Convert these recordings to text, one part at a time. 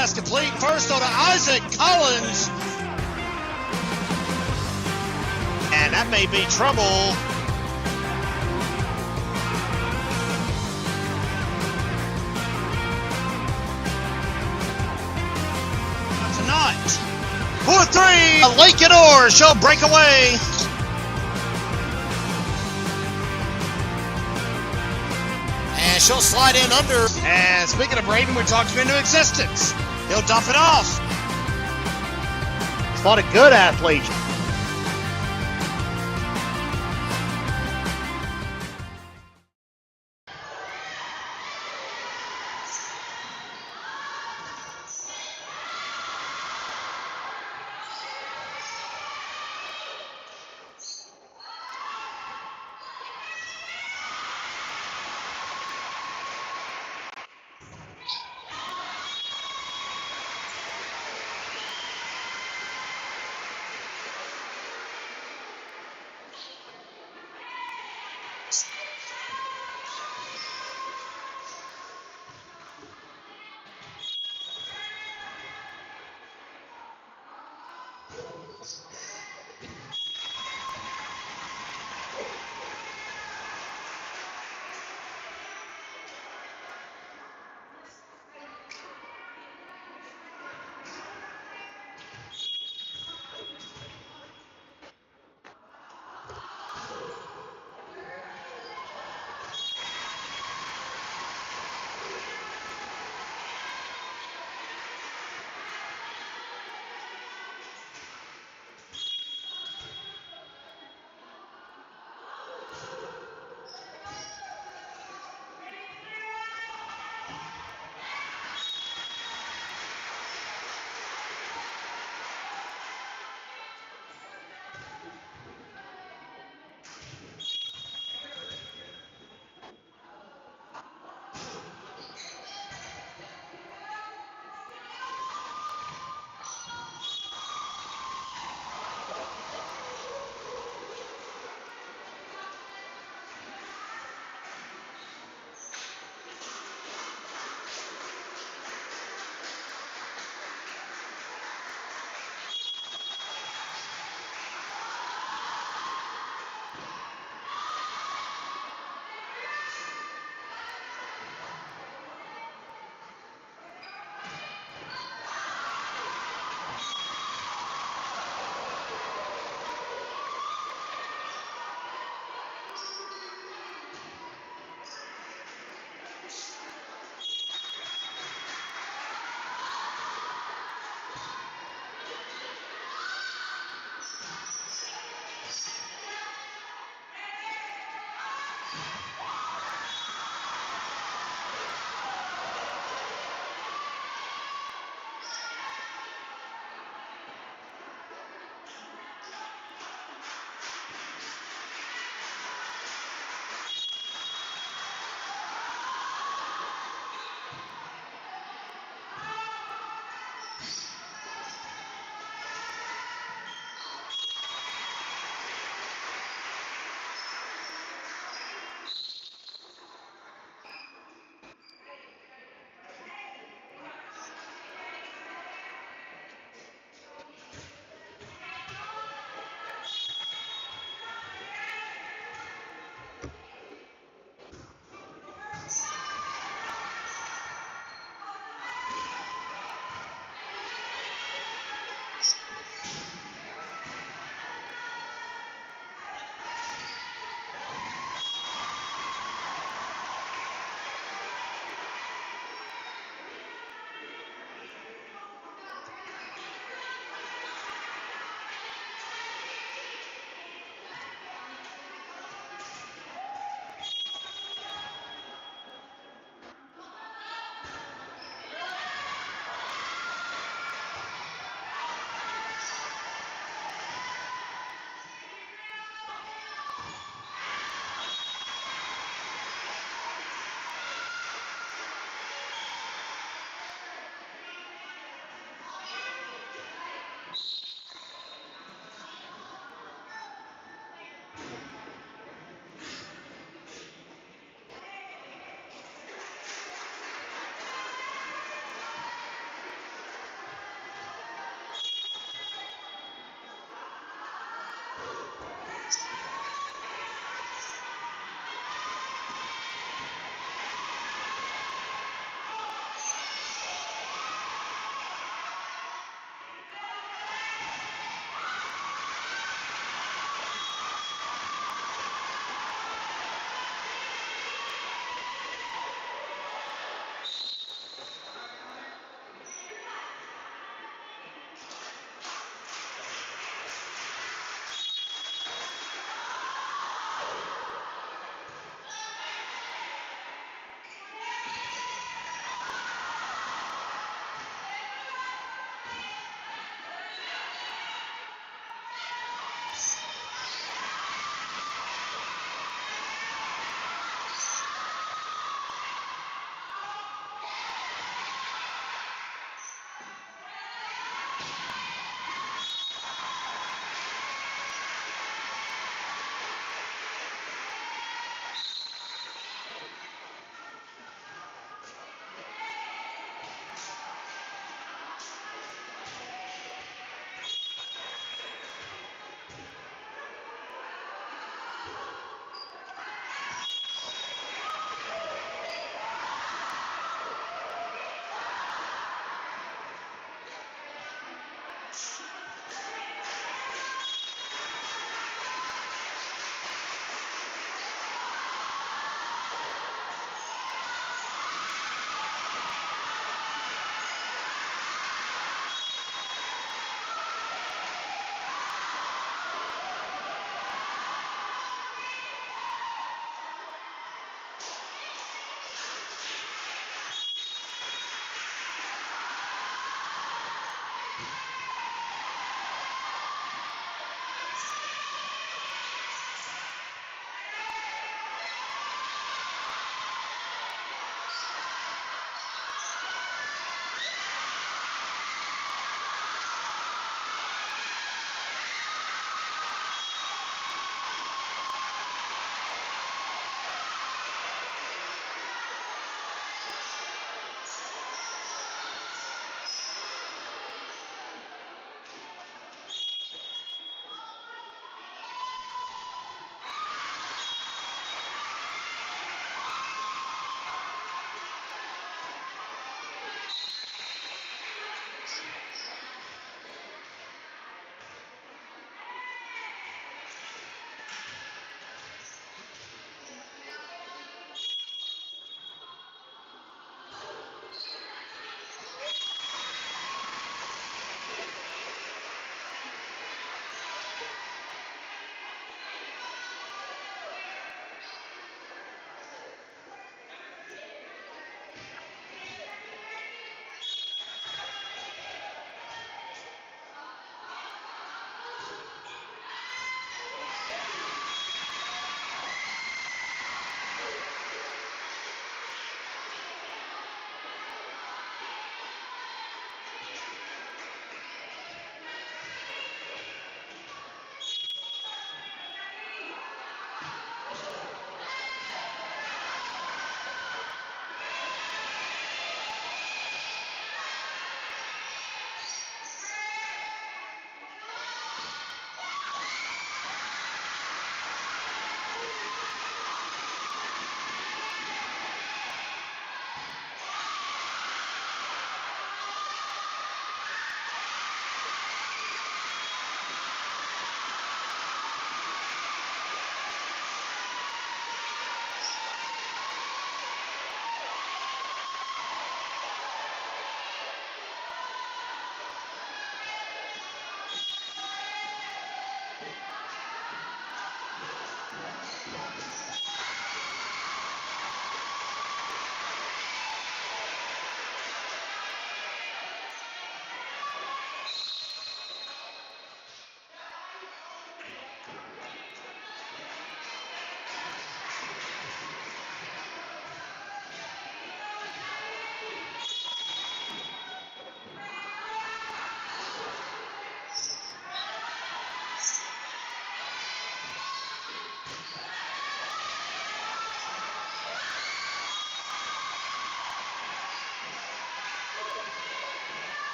pass complete. First to Isaac Collins. And that may be trouble. Tonight. 4-3. Lincoln Orr. She'll break away. And she'll slide in under. And speaking of Braden, we talked him into existence. He'll duff it off. He's not a good athlete.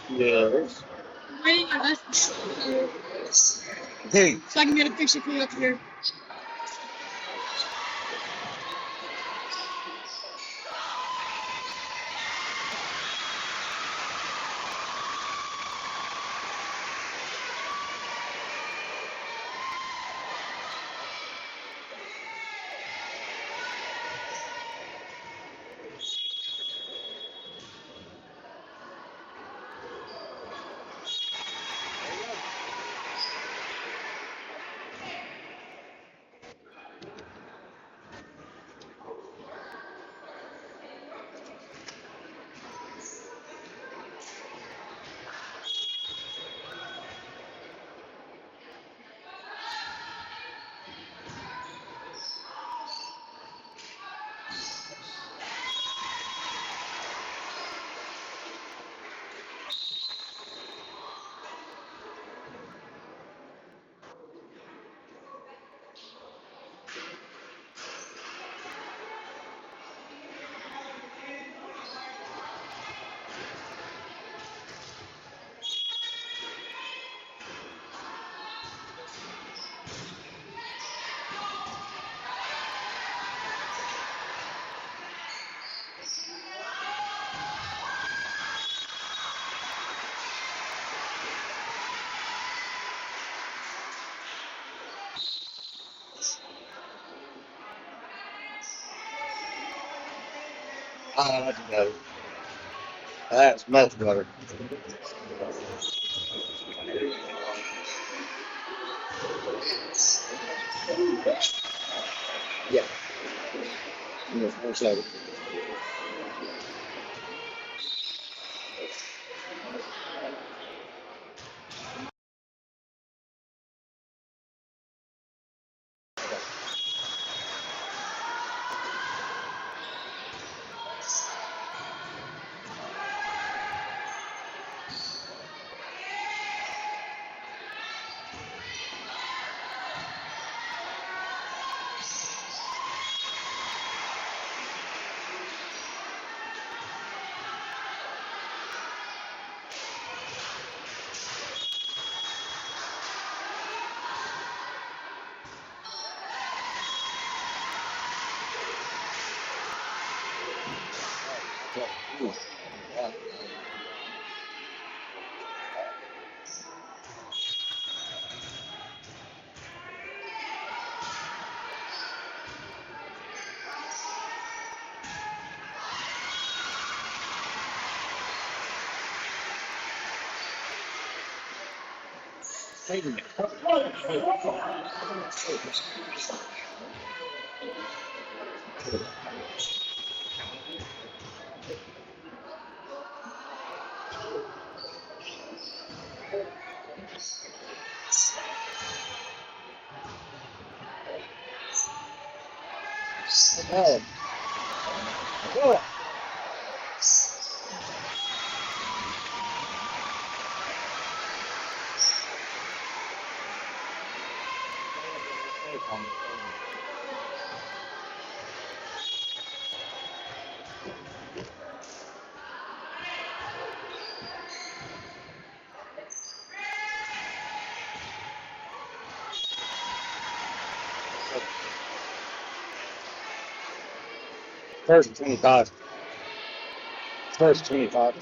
Yes. Wait, Hey. so I can get a picture from up here. No. That's much better. Yeah. Yes, 1 second. Oh. Go. First 25. First 25.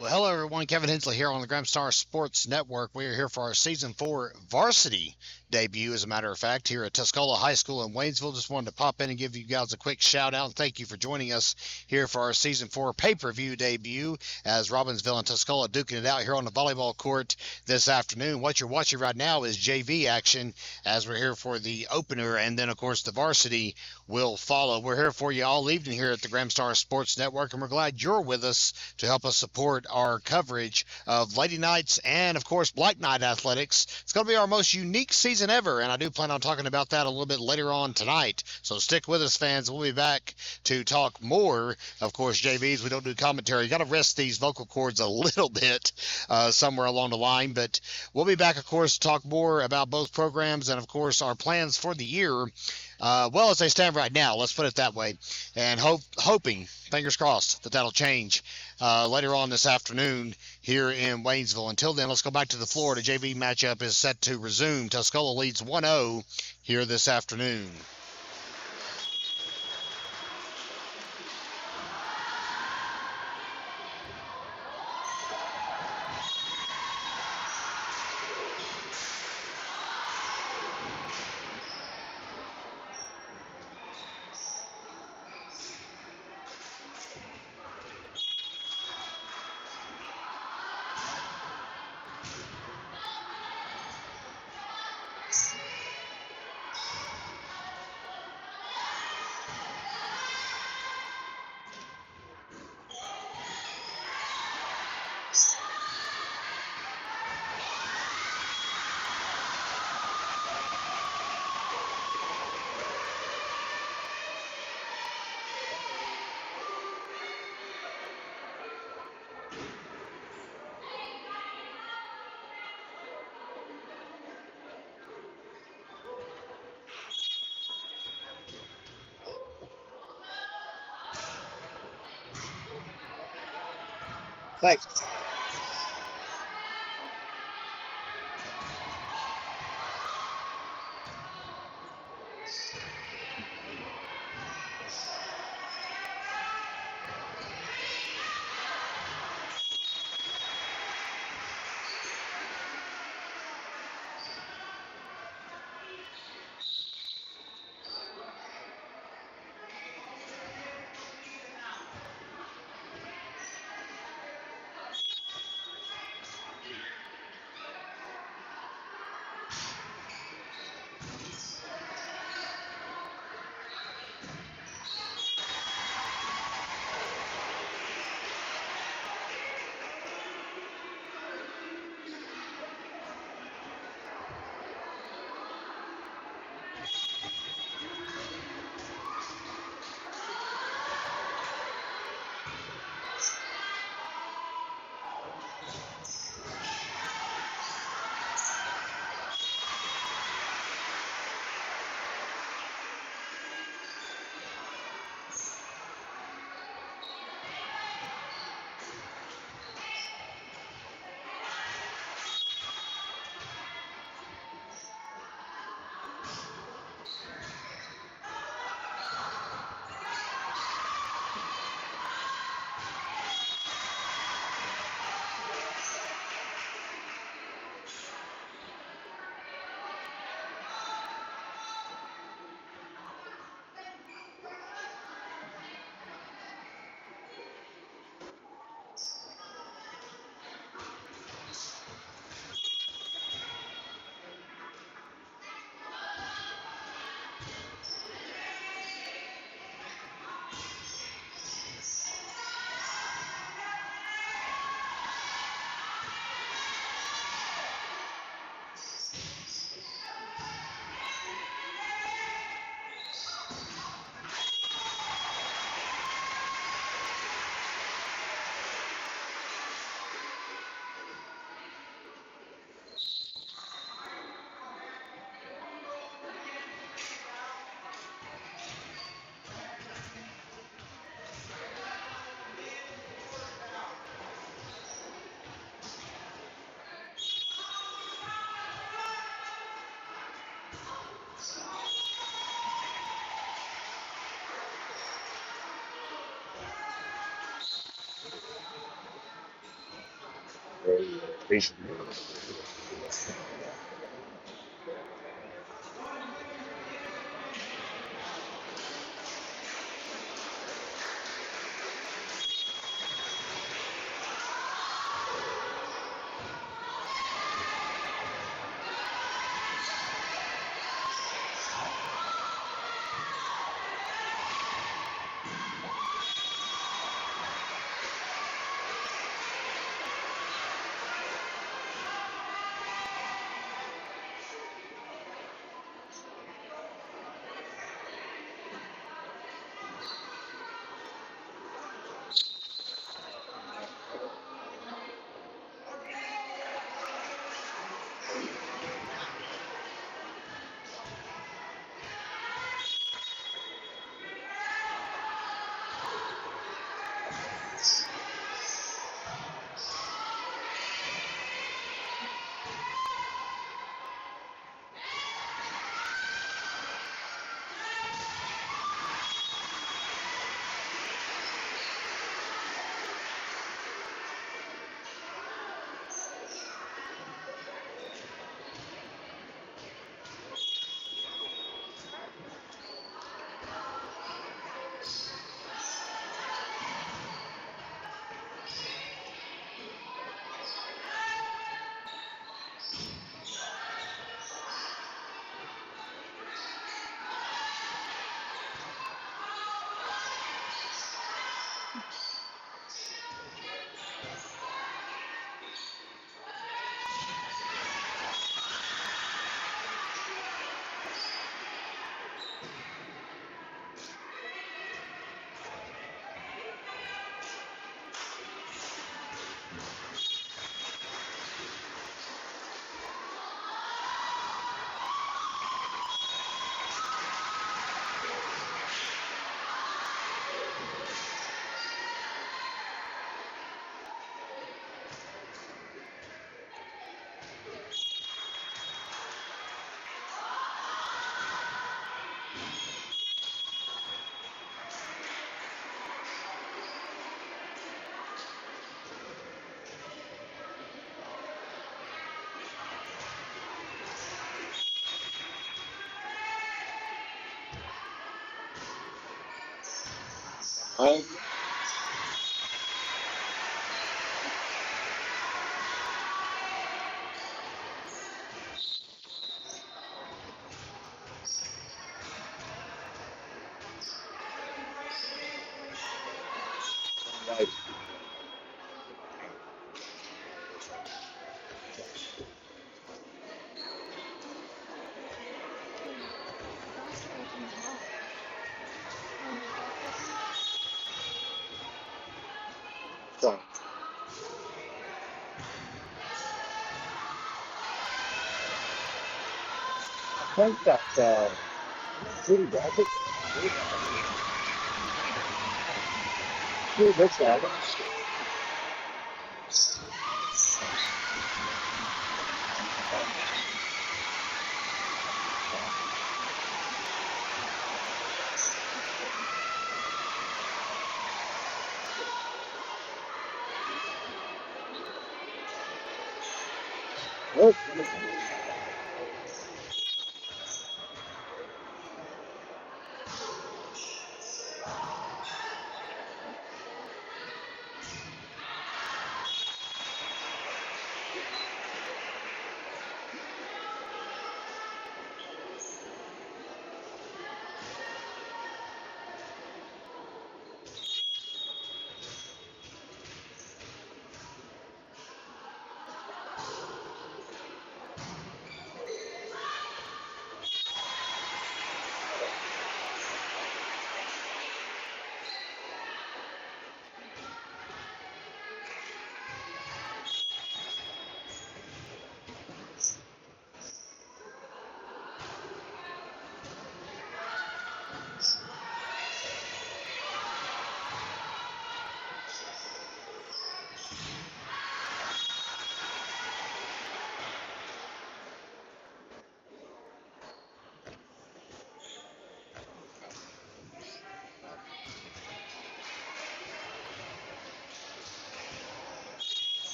Well, hello everyone. Kevin Hensley here on the Gramstar Sports Network. We are here for our Season 4 varsity debut, as a matter of fact, here at Tuscola High School in Waynesville. Just wanted to pop in and give you guys a quick shout out and thank you for joining us here for our Season 4 pay-per-view debut as Robbinsville and Tuscola duking it out here on the volleyball court this afternoon. What you're watching right now is JV action as we're here for the opener, and then, of course, the varsity will follow. We're here for you all evening here at the Gramstar Sports Network, and we're glad you're with us to help us support our coverage of Lady Knights and, of course, Black Knight athletics. It's going to be our most unique season ever, and I do plan on talking about that a little bit later on tonight. So stick with us, fans. We'll be back to talk more. Of course, JVs, we don't do commentary. You got to rest these vocal cords a little bit somewhere along the line, but we'll be back, of course, to talk more about both programs and, of course, our plans for the year. Well, as they stand right now, let's put it that way, and hoping, fingers crossed, that'll change later on this afternoon here in Waynesville. Until then, let's go back to the floor. The JV matchup is set to resume. Tuscola leads 1-0 here this afternoon. Thanks.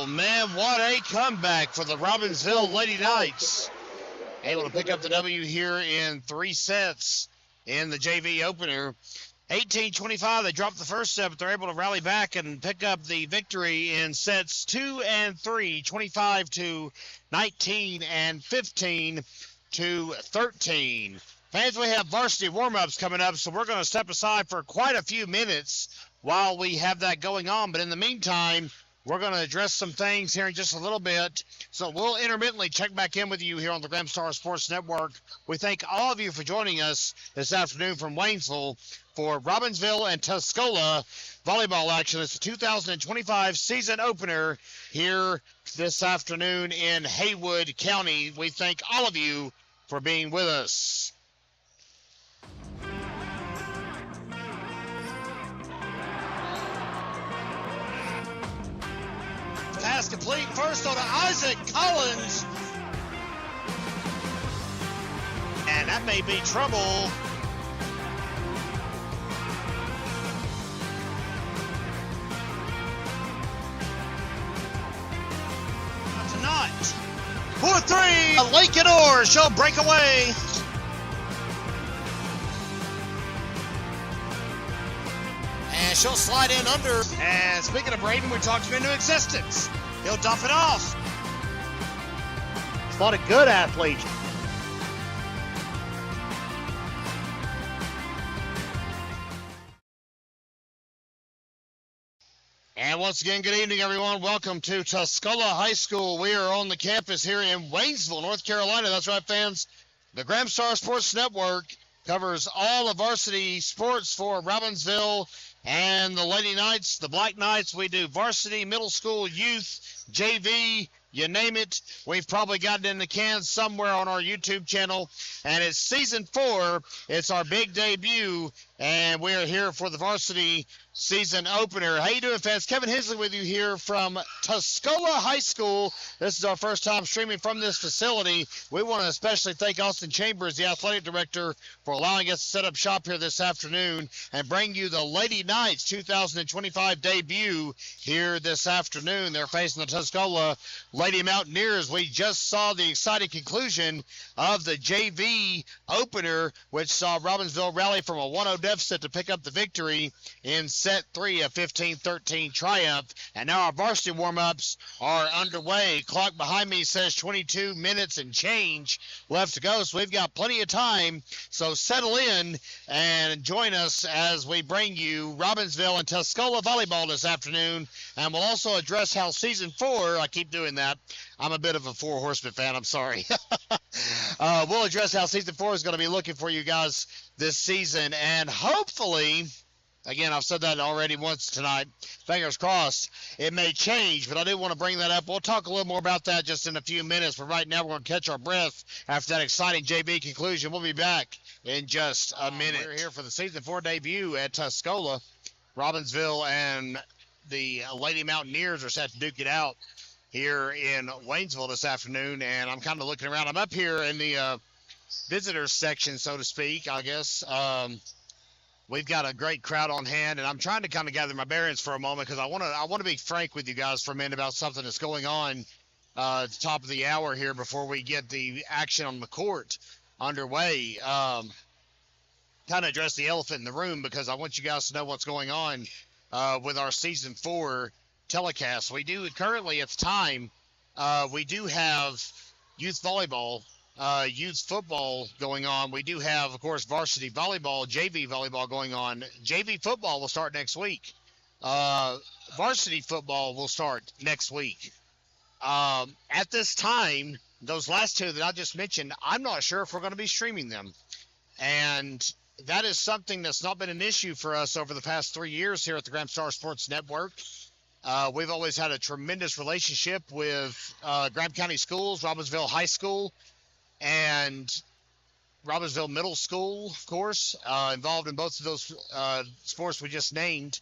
Oh, man, what a comeback for the Robbinsville Lady Knights. Able to pick up the W here in 3 sets in the JV opener. 18-25, they dropped the first set, but they're able to rally back and pick up the victory in sets 2 and 3, 25-19 and 15-13. Fans, we have varsity warm-ups coming up, so we're going to step aside for quite a few minutes while we have that going on. But in the meantime, we're going to address some things here in just a little bit. So we'll intermittently check back in with you here on the Graham Star Sports Network. We thank all of you for joining us this afternoon from Waynesville for Robbinsville and Tuscola volleyball action. It's the 2025 season opener here this afternoon in Haywood County. We thank all of you for being with us. Pass complete first on to Isaac Collins. And that may be trouble. Tonight. 4-3. Lincoln Orr. She'll break away. And she'll slide in under. And speaking of Braden, we talked him into existence. He'll dump it off. A lot of good athletes. And once again, good evening, everyone. Welcome to Tuscola High School. We are on the campus here in Waynesville, North Carolina. That's right, fans. The Graham Star Sports Network covers all of varsity sports for Robbinsville and the Lady Knights, the Black Knights. We do varsity, middle school, youth, JV, you name it. We've probably gotten in the can somewhere on our YouTube channel. And it's season 4. It's our big debut. And we are here for the varsity season opener. How you doing, fans? Kevin Hensley with you here from Tuscola High School. This is our first time streaming from this facility. We want to especially thank Austin Chambers, the athletic director, for allowing us to set up shop here this afternoon and bring you the Lady Knights 2025 debut here this afternoon. They're facing the Tuscola Lady Mountaineers. We just saw the exciting conclusion of the JV opener, which saw Robbinsville rally from a 1-0 deficit to pick up the victory in set 3, a 15-13 triumph. And now our varsity warm-ups are underway. Clock behind me says 22 minutes and change left to go, so we've got plenty of time. So settle in and join us as we bring you Robbinsville and Tuscola volleyball this afternoon. And we'll also address how season 4, I keep doing that. I'm a bit of a Four Horsemen fan, I'm sorry. We'll address how season 4 is going to be looking for you guys this season. And hopefully, again, I've said that already once tonight, fingers crossed, it may change, but I do want to bring that up. We'll talk a little more about that just in a few minutes, but right now we're going to catch our breath after that exciting JV conclusion. We'll be back in just a minute. We're here for the season 4 debut at Tuscola. Robbinsville and the Lady Mountaineers are set to duke it out here in Waynesville this afternoon, and I'm kind of looking around. I'm up here in the visitors section, so to speak, I guess. We've got a great crowd on hand, and I'm trying to kind of gather my bearings for a moment because I want to be frank with you guys for a minute about something that's going on at the top of the hour here before we get the action on the court underway. Kind of address the elephant in the room because I want you guys to know what's going on with our season 4 telecast. We do currently at the time, we do have youth volleyball, youth football going on. We do have, of course, varsity volleyball, JV volleyball going on. JV football will start next week. Varsity football will start next week. At this time, those last 2 that I just mentioned, I'm not sure if we're going to be streaming them. And that is something that's not been an issue for us over the past 3 years here at the Graham Star Sports Network. We've always had a tremendous relationship with Graham County Schools, Robbinsville High School, and Robbinsville Middle School, of course, involved in both of those sports we just named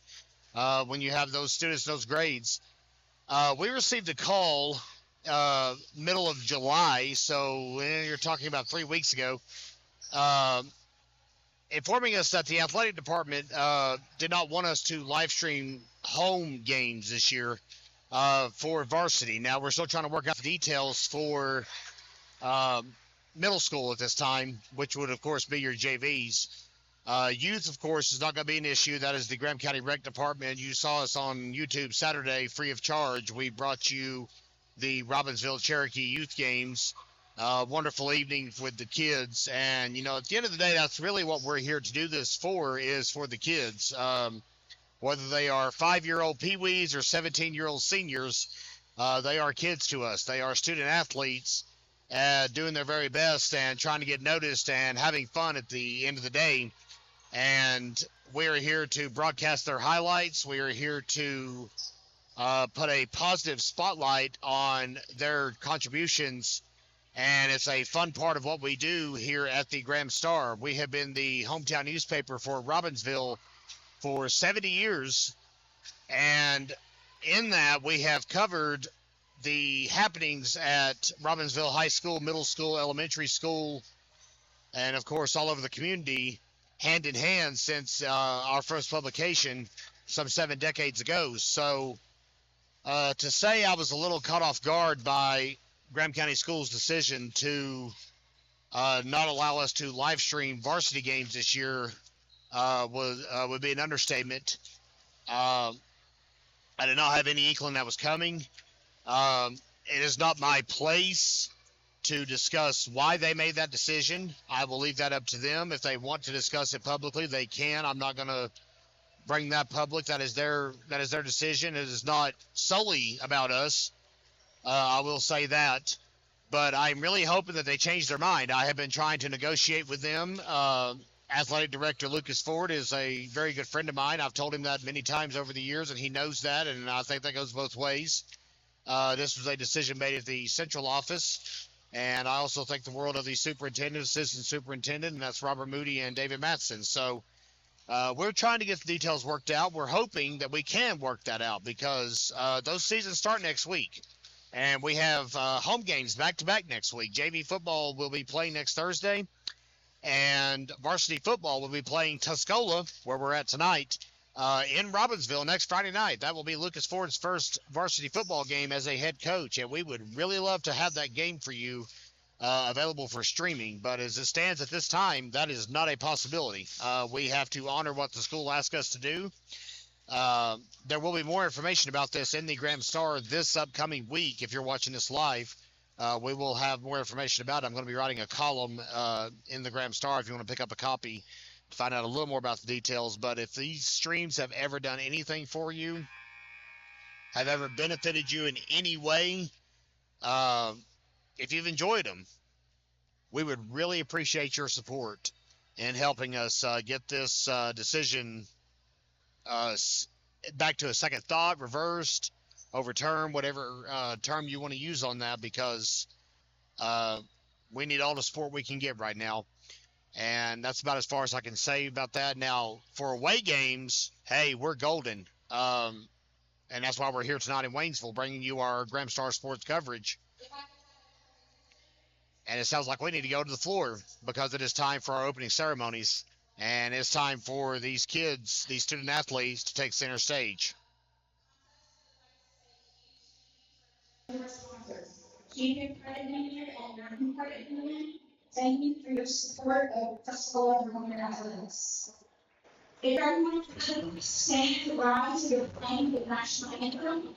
when you have those students, those grades. We received a call middle of July, so you're talking about 3 weeks ago, informing us that the athletic department did not want us to live stream home games this year for varsity. Now we're still trying to work out the details for um, middle school at this time, which would of course be your JVs. Youth, of course, is not going to be an issue. That is the Graham County Rec Department. You saw us on YouTube Saturday, free of charge. We brought you the Robbinsville Cherokee Youth Games. Wonderful evening with the kids. And, at the end of the day, that's really what we're here to do this for, is for the kids. Whether they are 5-year-old peewees or 17-year-old seniors, they are kids to us. They are student athletes doing their very best and trying to get noticed and having fun at the end of the day. And we are here to broadcast their highlights. We are here to put a positive spotlight on their contributions. And it's a fun part of what we do here at the Graham Star. We have been the hometown newspaper for Robbinsville for 70 years. And in that, we have covered the happenings at Robbinsville High School, middle school, elementary school, and of course all over the community, hand in hand since our first publication some 7 decades ago. So to say I was a little caught off guard by Graham County Schools' decision to not allow us to live stream varsity games this year would be an understatement. I did not have any inkling that was coming. It is not my place to discuss why they made that decision. I will leave that up to them. If they want to discuss it publicly, they can. I'm not going to bring that public. That is their decision. It is not solely about us. I will say that. But I'm really hoping that they change their mind. I have been trying to negotiate with them. Athletic Director Lucas Ford is a very good friend of mine. I've told him that many times over the years, and he knows that, and I think that goes both ways. This was a decision made at the central office, and I also think the world of the superintendent, assistant superintendent, and that's Robert Moody and David Matson. So we're trying to get the details worked out. We're hoping that we can work that out because those seasons start next week, and we have home games back-to-back next week. JV football will be playing next Thursday, and varsity football will be playing Tuscola, where we're at tonight, in Robbinsville next Friday night. That will be Lucas Ford's first varsity football game as a head coach, and we would really love to have that game for you available for streaming. But as it stands at this time, that is not a possibility. We have to honor what the school asked us to do. There will be more information about this in the Graham Star this upcoming week. If you're watching this live, we will have more information about it. I'm going to be writing a column in the Graham Star if you want to pick up a copy to find out a little more about the details. But if these streams have ever done anything for you, have ever benefited you in any way, if you've enjoyed them, we would really appreciate your support in helping us get this decision back to a second thought, reversed, overturned, whatever term you want to use on that, because we need all the support we can get right now. And that's about as far as I can say about that. Now, for away games, hey, we're golden. And that's why we're here tonight in Waynesville, bringing you our Graham Star Sports coverage. And it sounds like we need to go to the floor because it is time for our opening ceremonies. And it's time for these kids, these student athletes, to take center stage. Keep your credit union and non-credit union. Thank you for your support of Tuscola and Roman Athletics. If everyone could stand to rise to your playing the national anthem.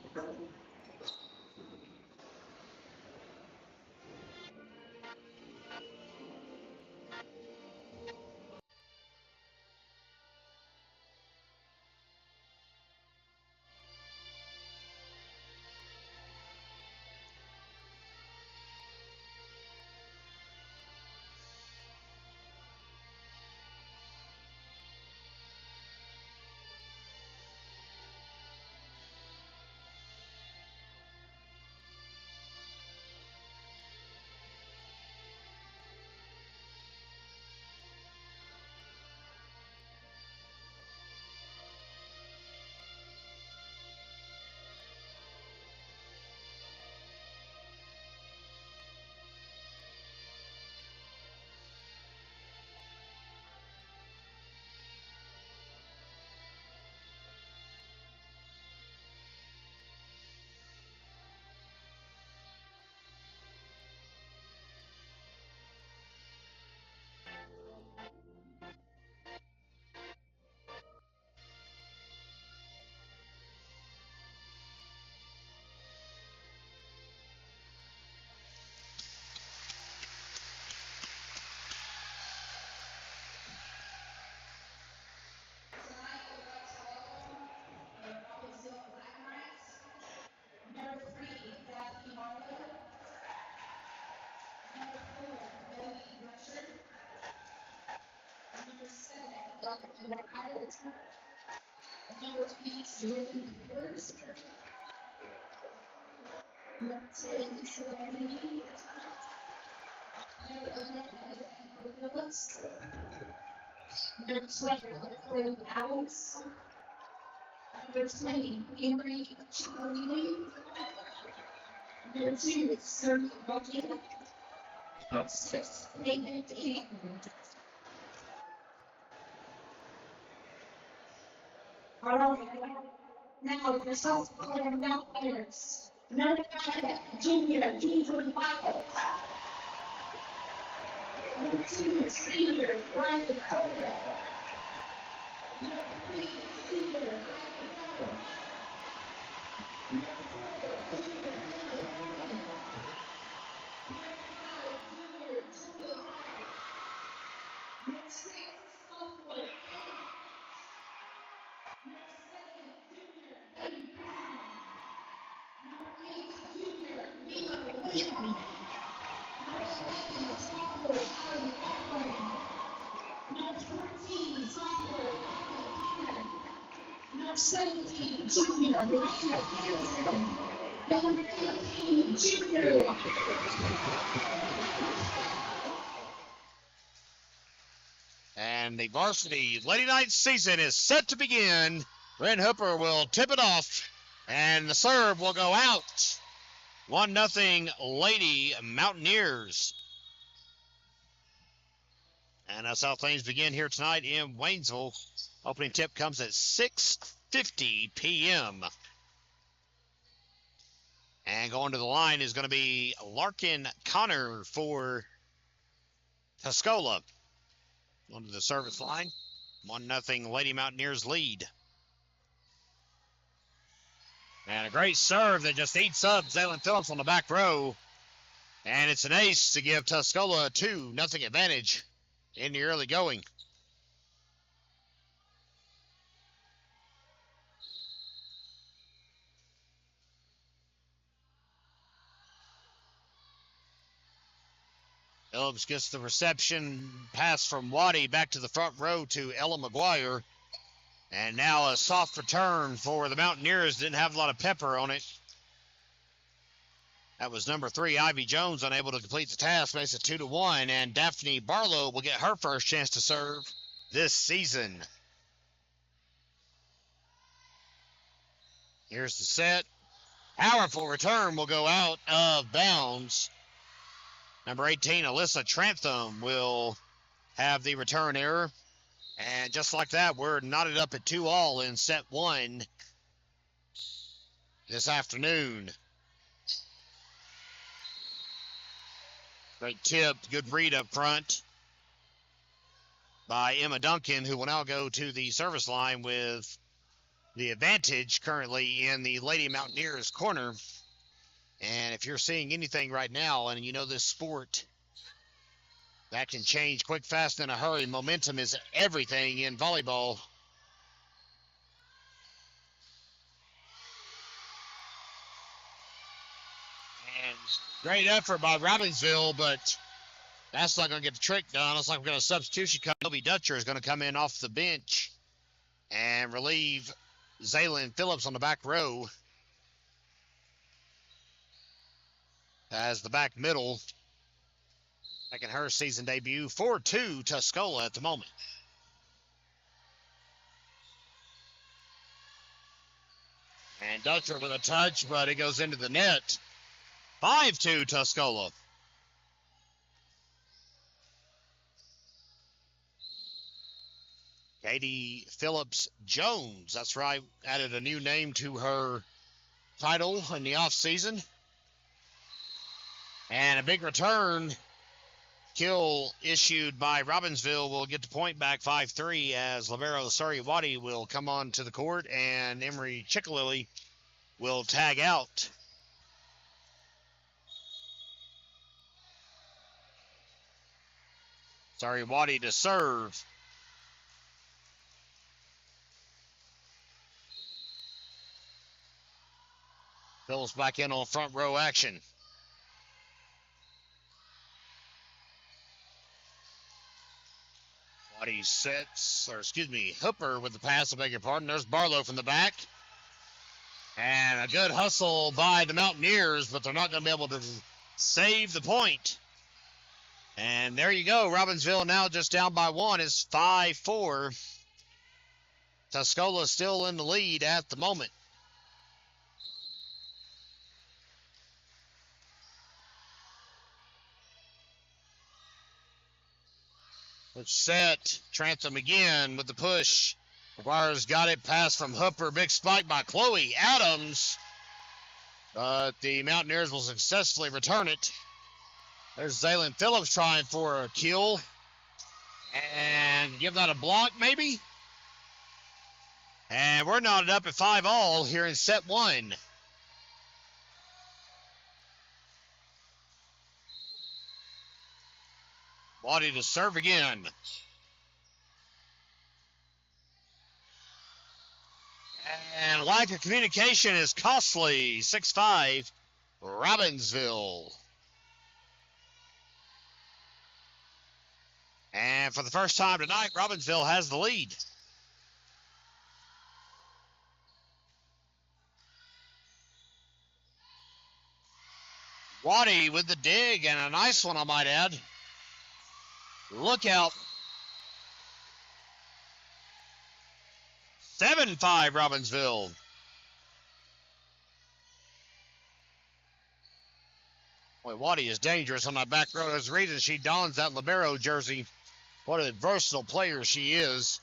Now, the South Florida Mountaineers, number 5, junior, D45. Number 2, senior, Brian Cobra. Number 3, senior, number 17, junior, number 18, junior. And the varsity Lady Knights season is set to begin. Ren Hooper will tip it off, and the serve will go out. 1-0 Lady Mountaineers. And that's how things begin here tonight in Waynesville. Opening tip comes at 6:50 p.m. And going to the line is going to be Larkin Connor for Tuscola. Onto the service line. 1-0 Lady Mountaineers lead. And a great serve that just eats up Zaylen Phillips on the back row. And it's an ace to give Tuscola a 2-0 advantage in the early going. Phillips gets the reception, pass from Waddy back to the front row to Ella McGuire. And now a soft return for the Mountaineers. Didn't have a lot of pepper on it. That was number 3, Ivy Jones, unable to complete the task. Makes it 2-1, and Daphne Barlow will get her first chance to serve this season. Here's the set. Powerful return will go out of bounds. Number 18, Alyssa Trantham, will have the return error. And just like that, we're knotted up at 2-2 in set 1 this afternoon. Great tip, good read up front by Emma Duncan, who will now go to the service line with the advantage currently in the Lady Mountaineers corner. And if you're seeing anything right now, and you know this sport, that can change quick, fast, in a hurry. Momentum is everything in volleyball. And great effort by Robbinsville, but that's not going to get the trick done. Looks like we're going to substitution. Kobe Dutcher is going to come in off the bench and relieve Zaylen Phillips on the back row as the back middle, making her season debut. 4-2 Tuscola at the moment. And Dutcher with a touch, but it goes into the net. 5-2 Tuscola. Katie Phillips Jones, that's right, added a new name to her title in the offseason. And a big return kill issued by Robbinsville will get the point back 5-3 as libero Sari Waddy will come on to the court and Emery Chickalilly will tag out. Sari Waddy to serve. Phillips back in on front row action. Waddy Hooper with the pass, I beg your pardon. There's Barlow from the back. And a good hustle by the Mountaineers, but they're not going to be able to save the point. And there you go. Robbinsville now just down by one. It's 5-4. Tuscola still in the lead at the moment. It's set. Trantham again with the push. McGuire's got it. Pass from Hooper. Big spike by Chloe Adams. But the Mountaineers will successfully return it. There's Zaylin Phillips trying for a kill. And give that a block, maybe? And we're knotted up at 5-all here in set one. Waddy to serve again. And lack of communication is costly. 6-5, Robbinsville. And for the first time tonight, Robbinsville has the lead. Waddy with the dig, and a nice one, I might add. Look out. 7-5, Robbinsville. Boy, Waddy is dangerous on that back row. There's a reason she dons that libero jersey. What a versatile player she is.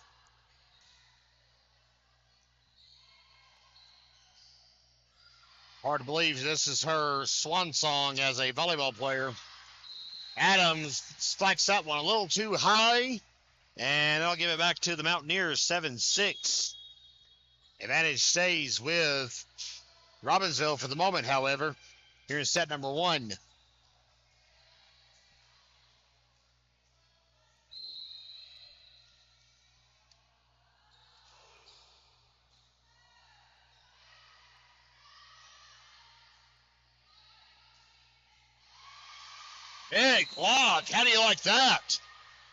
Hard to believe this is her swan song as a volleyball player. Adams spikes that one a little too high, and I'll give it back to the Mountaineers, 7-6. Advantage stays with Robbinsville for the moment, however. Here is set number one. Big block. How do you like that?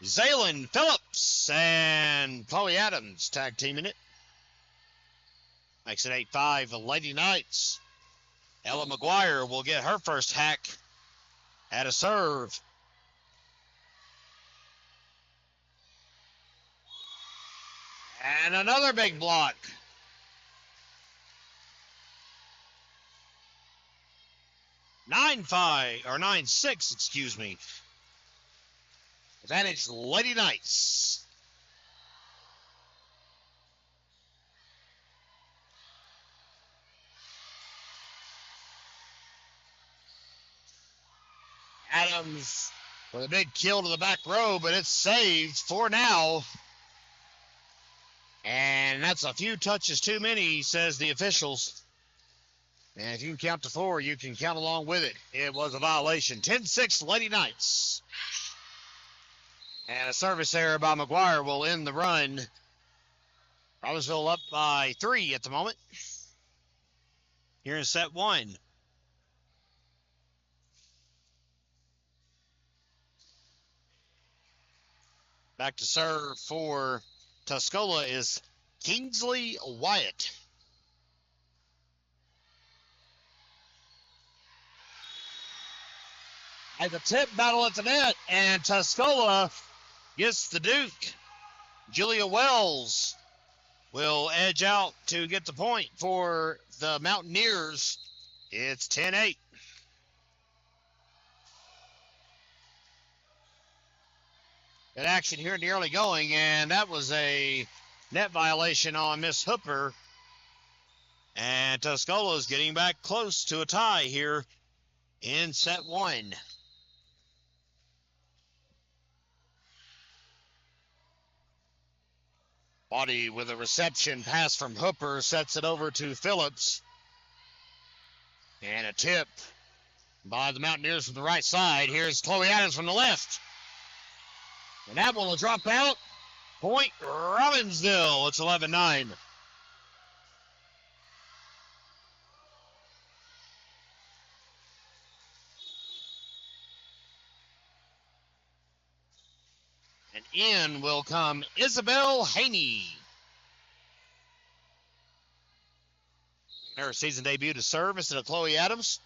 Zaylin Phillips and Chloe Adams tag teaming it. Makes it 8-5. The Lady Knights. Ella McGuire will get her first hack at a serve. And another big block. 9-5, or 9-6, excuse me. Advantage Lady Knights. Adams with a big kill to the back row, but it's saved for now. And that's a few touches too many, says the officials. And if you can count to 4, you can count along with it. It was a violation. 10-6, Lady Knights. And a service error by McGuire will end the run. Robbinsville up by 3 at the moment. Here in set one. Back to serve for Tuscola is Kingsley Wyatt. At the tip battle at the net, and Tuscola gets the Duke. Julia Wells will edge out to get the point for the Mountaineers. It's 10-8. Good action here in the early going, and that was a net violation on Miss Hooper. And Tuscola is getting back close to a tie here in set one. Waddy with a reception pass from Hooper sets it over to Phillips. And a tip by the Mountaineers from the right side. Here's Chloe Adams from the left. And that one will drop out. Point Robbinsville. It's 11-9. And in will come Isabel Haney. Her season debut to serve instead of Chloe Adams.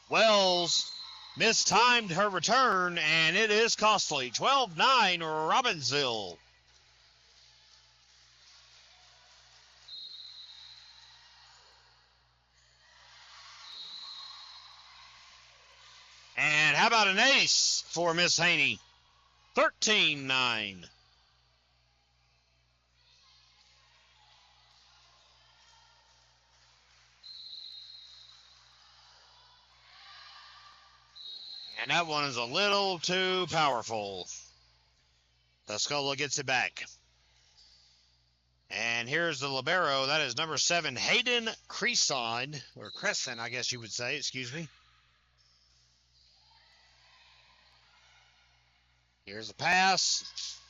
Wells mistimed her return, and it is costly. 12-9 Robbinsville. And how about an ace for Miss Haney? 13-9. And that one is a little too powerful. Tuscola gets it back. And here's the libero. That is number 7, Hayden Cresson, or Crescent, I guess you would say. Excuse me. Here's the pass.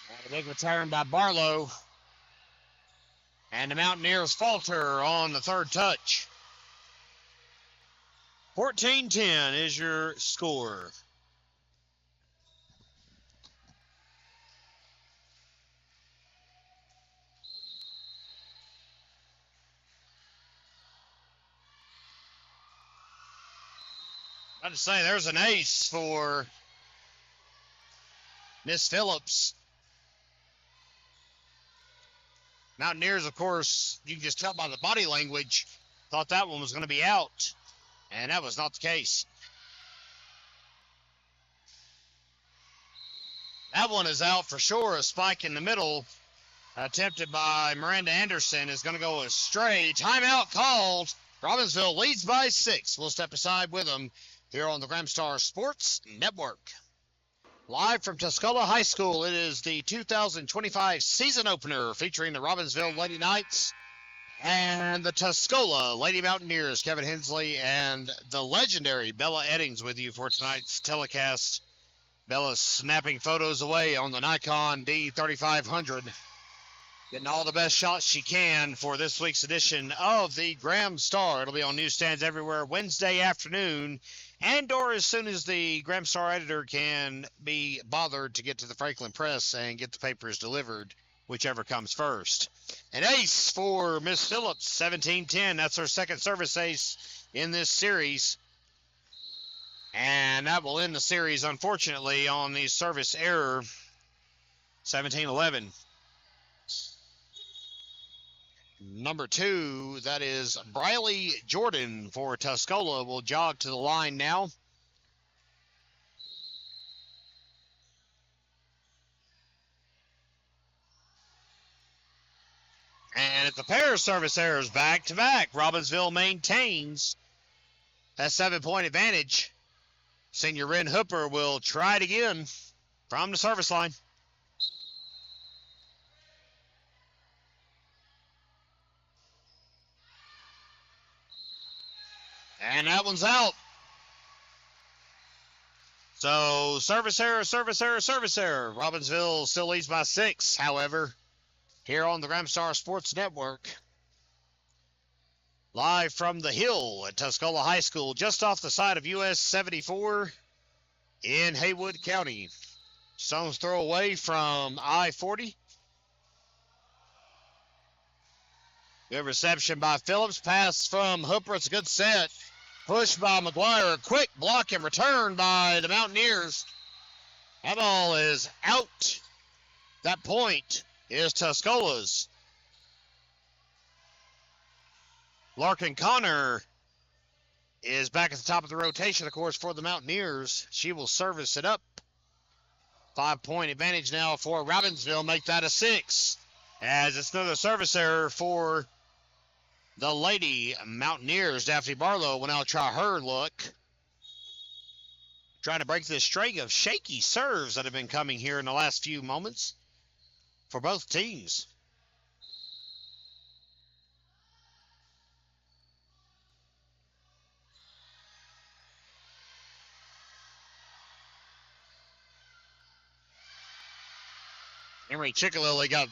And a big return by Barlow. And the Mountaineers falter on the third touch. 14-10 is your score. I have to say, there's an ace for Miss Phillips. Mountaineers, of course, you can just tell by the body language, thought that one was going to be out. And that was not the case. That one is out for sure. A spike in the middle attempted by Miranda Anderson is going to go astray. Timeout called. Robbinsville leads by 6. We'll step aside with them here on the Gramstar Sports Network. Live from Tuscola High School, it is the 2025 season opener featuring the Robbinsville Lady Knights and the Tuscola Lady Mountaineers. Kevin Hensley and the legendary Bella Eddings with you for tonight's telecast. Bella snapping photos away on the Nikon D3500. Getting all the best shots she can for this week's edition of the Gramstar. It'll be on newsstands everywhere Wednesday afternoon, and or as soon as the Gramstar editor can be bothered to get to the Franklin Press and get the papers delivered, whichever comes first. An ace for Miss Phillips, 17-10. That's her second service ace in this series. And that will end the series, unfortunately, on the service error, 17-11. Number 2, that is Briley Jordan for Tuscola, will jog to the line now. And it's a pair of service errors back-to-back. Robbinsville maintains that 7-point advantage. Senior Ren Hooper will try it again from the service line. And that one's out. So service error, service error, service error. Robbinsville still leads by 6, however, here on the Gramstar Sports Network. Live from the Hill at Tuscola High School, just off the side of US 74 in Haywood County. Stone's throw away from I-40. Good reception by Phillips. Pass from Hooper. It's a good set. Push by McGuire. Quick block and return by the Mountaineers. That ball is out. That point is Tuscola's. Larkin Connor is back at the top of the rotation, of course, for the Mountaineers. She will service it up. 5-point advantage now for Robbinsville. Make that a 6. As it's another service error for the Lady Mountaineers. Daphne Barlow will now try her look. Trying to break this string of shaky serves that have been coming here in the last few moments for both teams. Emery Chickalilly got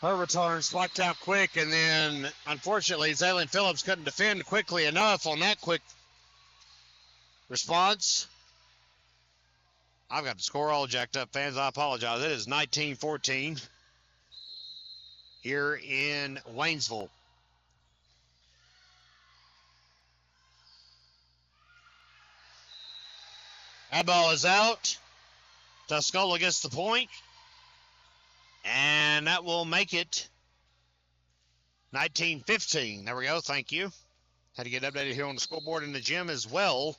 her return swiped out quick, and then, unfortunately, Zaylin Phillips couldn't defend quickly enough on that quick Response? I've got the score all jacked up, fans. I apologize. It is 19-14 here in Waynesville. That ball is out. Tuscola gets the point. And that will make it 19-15. There we go. Thank you. Had to get updated here on the scoreboard in the gym as well.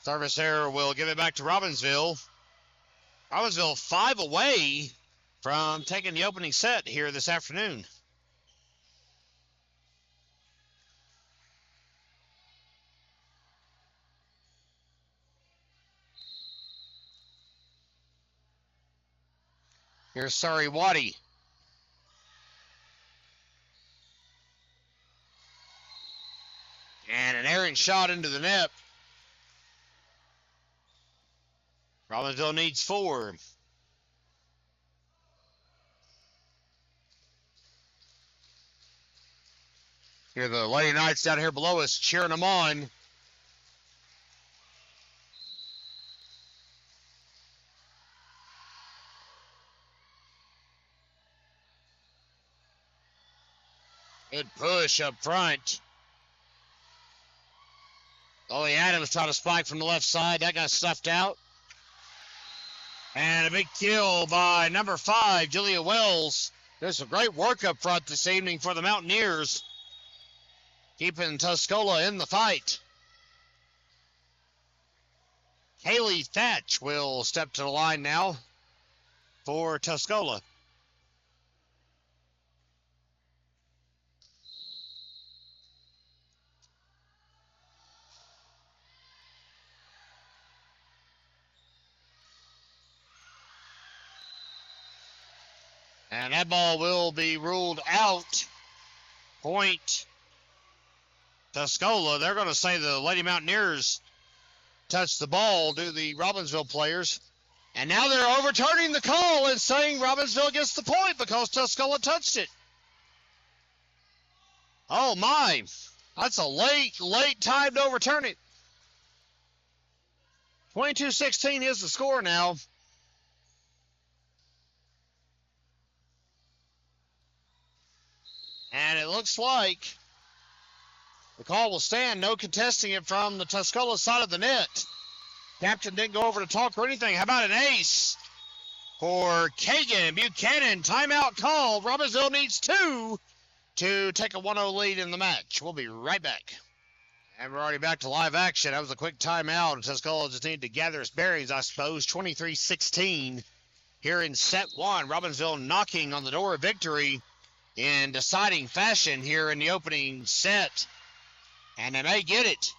Service error will give it back to Robbinsville. Robbinsville 5 away from taking the opening set here this afternoon. Here's Surrey Waddy. And an errant shot into the net. Robbinsville needs 4. Here the Lady Knights down here below us cheering them on. Good push up front. Ollie Adams tried to spike from the left side. That got stuffed out. And a big kill by number 5, Julia Wells. There's some great work up front this evening for the Mountaineers, keeping Tuscola in the fight. Haley Thatch will step to the line now for Tuscola. And that ball will be ruled out. Point Tuscola. They're going to say the Lady Mountaineers touched the ball, do the Robbinsville players. And now they're overturning the call and saying Robbinsville gets the point because Tuscola touched it. Oh, my. That's a late time to overturn it. 22-16 is the score now. And it looks like the call will stand. No contesting it from the Tuscola side of the net. Captain didn't go over to talk or anything. How about an ace for Kagan Buchanan? Timeout call. Robbinsville needs 2 to take a 1-0 lead in the match. We'll be right back. And we're already back to live action. That was a quick timeout. Tuscola just needed to gather its bearings, I suppose. 23-16 here in set 1. Robbinsville knocking on the door of victory in deciding fashion here in the opening set. And they may get it.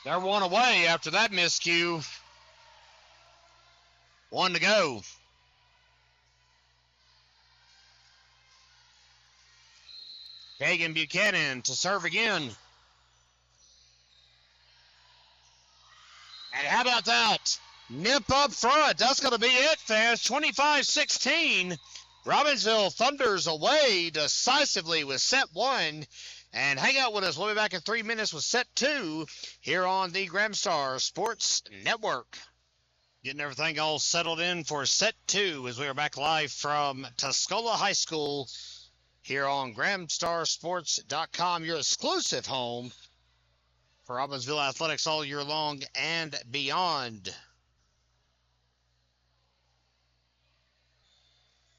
They're 1 away after that miscue. 1 to go. Kagan Buchanan to serve again. And how about that? Nip up front. That's going to be it, fans. 25-16. Robbinsville thunders away decisively with set 1. And hang out with us. We'll be back in 3 minutes with set 2 here on the Gramstar Sports Network. Getting everything all settled in for set 2 as we are back live from Tuscola High School here on GramstarSports.com, your exclusive home for Robbinsville athletics all year long and beyond.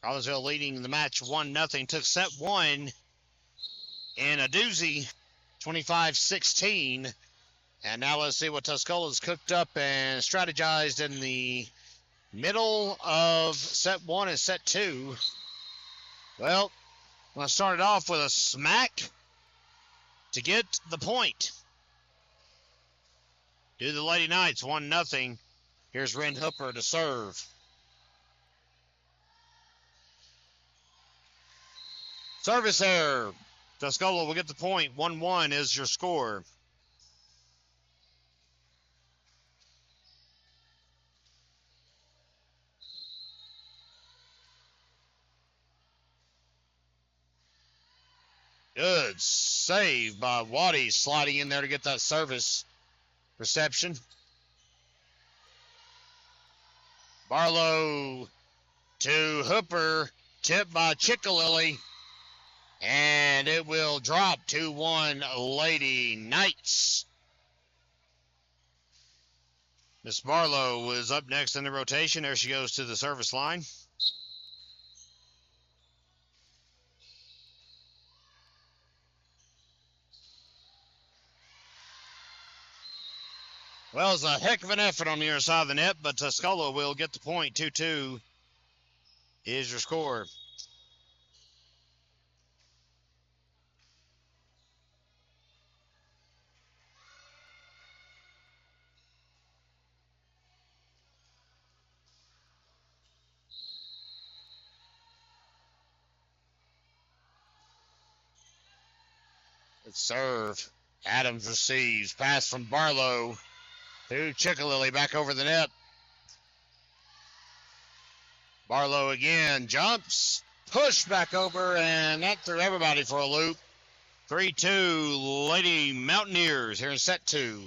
Robbinsville leading the match 1-0. Took set 1 in a doozy, 25-16. And now let's see what Tuscola's cooked up and strategized in the middle of set 1 and set 2. Well, I'm going to start it off with a smack to get the point. Do the Lady Knights 1-0. Here's Ren Hooper to serve. Service error. Tuscola will get the point. 1-1 is your score. Good save by Waddy, sliding in there to get that service reception. Barlow to Hooper, tipped by Chickalilly, and it will drop 2-1 Lady Knights. Miss Barlow is up next in the rotation. There she goes to the service line. Well, it's a heck of an effort on the other side of the net, but Tuscola will get the point. 2-2 is your score. It's serve. Adams receives. Pass from Barlow to Chickalilly, back over the net. Barlow again jumps, push back over, and that threw everybody for a loop. 3-2 Lady Mountaineers here in set 2.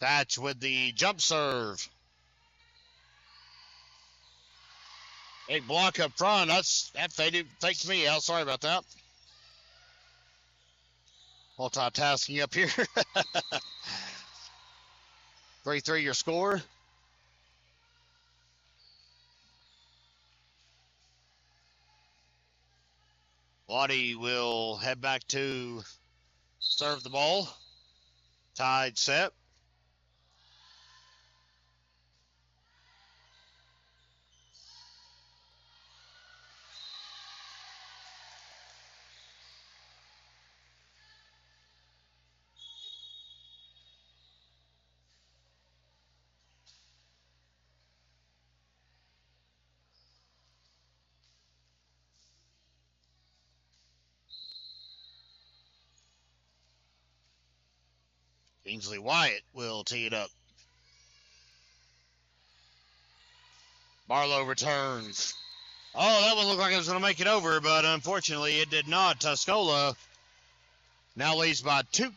Thatch with the jump serve. Big block up front. That faked me out. Sorry about that. Multitasking up here. 3-3 your score. Waddy will head back to serve the ball. Tied set. Kingsley Wyatt will tee it up. Barlow returns. Oh, that one looked like it was going to make it over, but unfortunately it did not. Tuscola now leads by 2.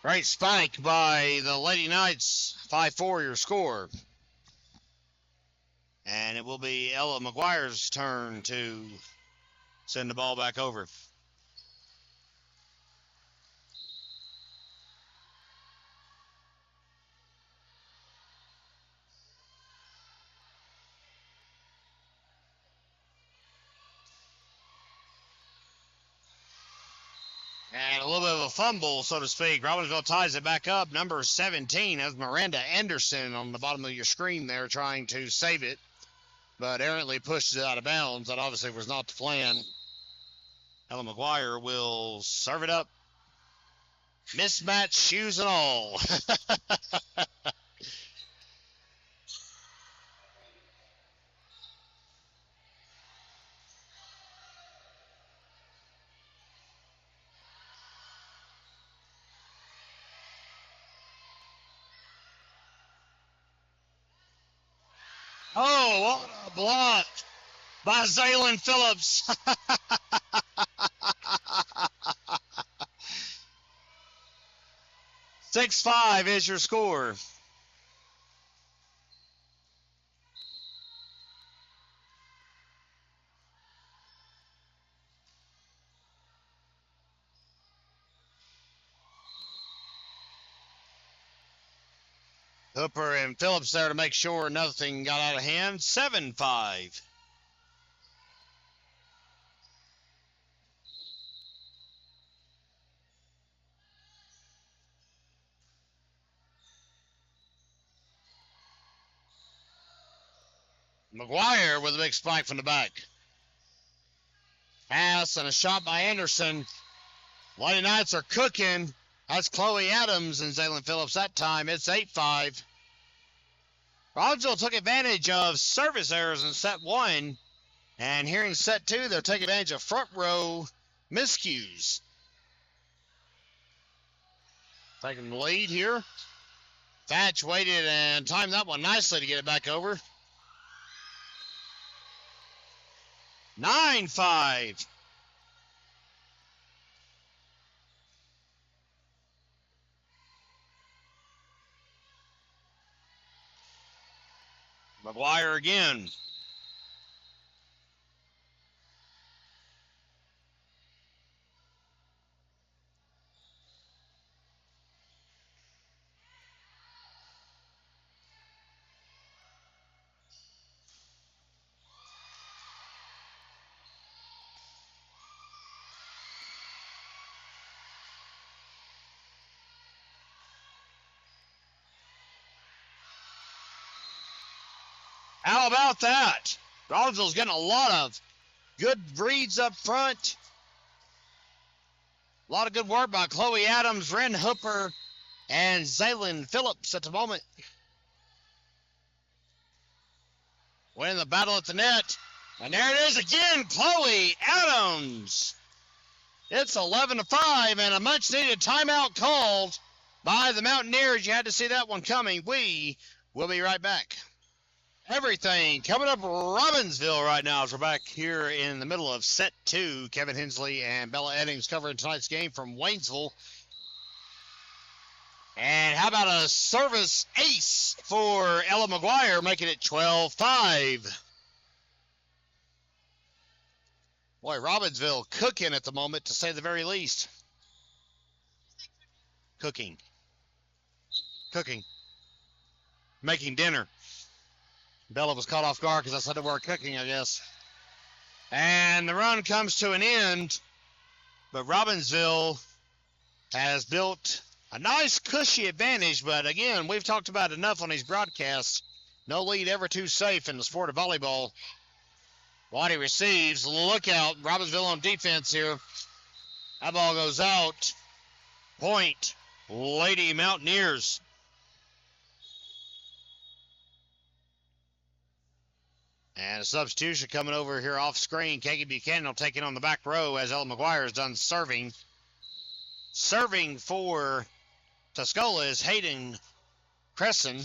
Great spike by the Lady Knights. 5-4 your score. And it will be Ella McGuire's turn to send the ball back over. And a little bit of a fumble, so to speak. Robbinsville ties it back up. Number 17 has Miranda Anderson on the bottom of your screen there trying to save it, but errantly pushes it out of bounds. That obviously was not the plan. Ella McGuire will serve it up. Mismatched shoes and all. Oh, what a block by Zaylin Phillips. 6-5 is your score. Hooper and Phillips there to make sure nothing got out of hand. 7-5. McGuire with a big spike from the back. Pass and a shot by Anderson. Lady Knights are cooking. That's Chloe Adams and Zaylin Phillips that time. It's 8-5. Robbinsville took advantage of service errors in set one. And here in set two, they'll take advantage of front row miscues. Taking the lead here. Thatch waited and timed that one nicely to get it back over. 9-5. McGuire again. How about that? Robbinsville's getting a lot of good reads up front. A lot of good work by Chloe Adams, Ren Hooper, and Zaylin Phillips at the moment. Winning the battle at the net. And there it is again, Chloe Adams. It's 11-5 and a much-needed timeout called by the Mountaineers. You had to see that one coming. We will be right back. Everything coming up Robbinsville right now as we're back here in the middle of set two. Kevin Hensley and Bella Eddings covering tonight's game from Waynesville. And how about a service ace for Ella McGuire, making it 12-5. Boy, Robbinsville cooking at the moment, to say the very least. Cooking. Making dinner. Bella was caught off guard because I said the word cooking, I guess. And the run comes to an end, but Robbinsville has built a nice cushy advantage, but again, we've talked about enough on these broadcasts. No lead ever too safe in the sport of volleyball. Waddy receives. Look out. Robbinsville on defense here. That ball goes out. Point. Lady Mountaineers. And a substitution coming over here off screen. Katie Buchanan will take it on the back row as Ella McGuire is done serving. Serving for Tuscola is Hayden Cresson.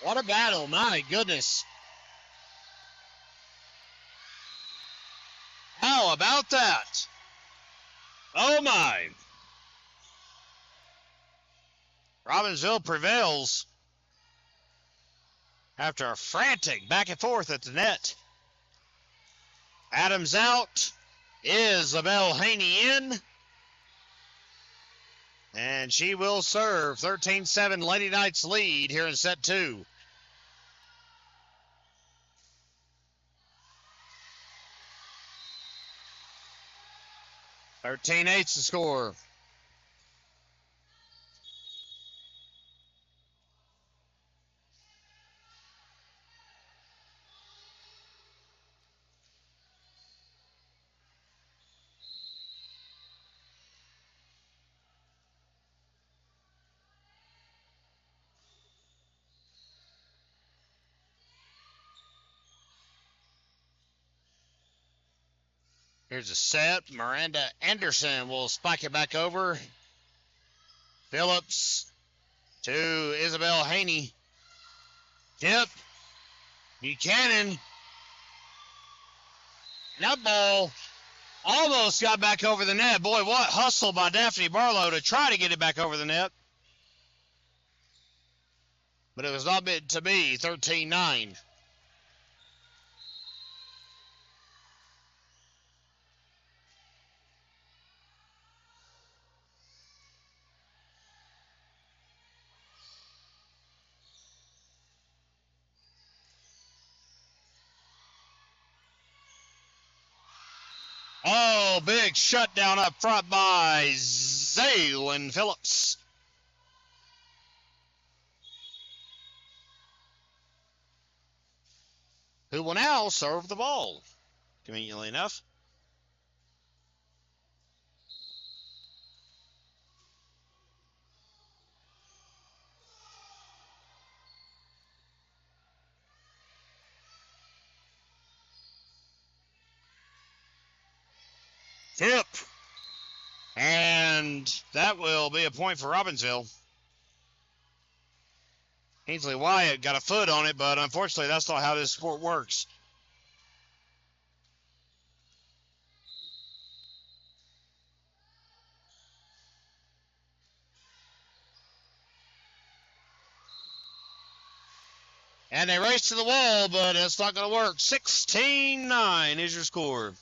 What a battle, my goodness. How about that? Oh my. Robbinsville prevails after a frantic back and forth at the net. Adams out. Isabel Haney in. And she will serve. 13-7 Lady Knights lead here in set two. 13-8's the score. Here's a set. Miranda Anderson will spike it back over. Phillips to Isabel Haney. Tip. Buchanan. That ball almost got back over the net. Boy, what hustle by Daphne Barlow to try to get it back over the net. But it was not meant to be. 13-9. Oh, big shutdown up front by Zaylin Phillips. who will now serve the ball, conveniently enough. Tip. And that will be a point for Robbinsville. Ainsley Wyatt got a foot on it, but unfortunately that's not how this sport works. And they race to the wall, but it's not going to work. 16-9 is your score.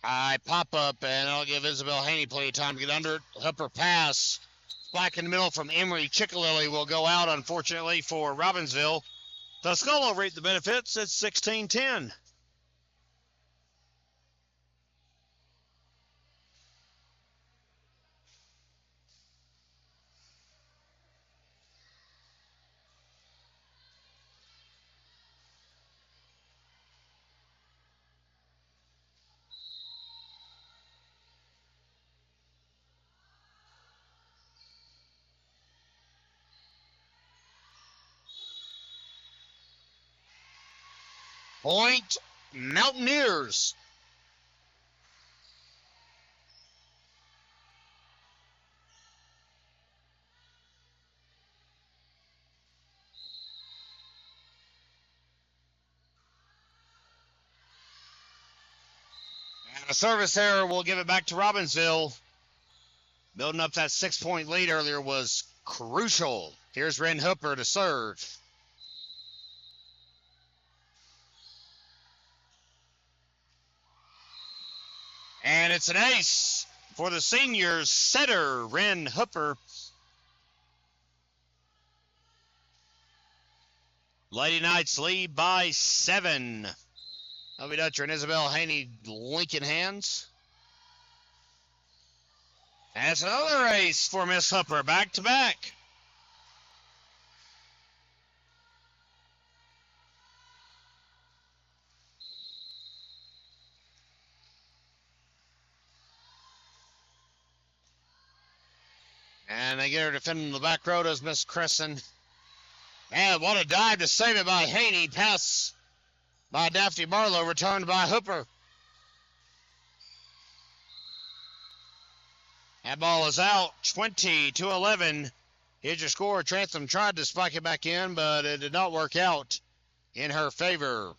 I pop up, and I'll give Isabel Haney plenty of time to get under it. Upper pass. Spike in the middle from Emery Chickalilly will go out, unfortunately, for Robbinsville. Tuscola reaped the benefits. It's 16-10. Point, Mountaineers. And a service error will give it back to Robbinsville. Building up that 6-point lead earlier was crucial. Here's Ren Hooper to serve. And it's an ace for the seniors setter, Ren Hooper. Lady Knights lead by 7. Obi Dutcher and Isabel Haney linking hands. And it's another ace for Miss Hooper, back to back. And they get her defending the back row as Miss Crescent. Man, what a dive to save it by Haney. Pass by Daphne Barlow, returned by Hooper. That ball is out, 20-11. Here's your score. Trantham tried to spike it back in, but it did not work out in her favor.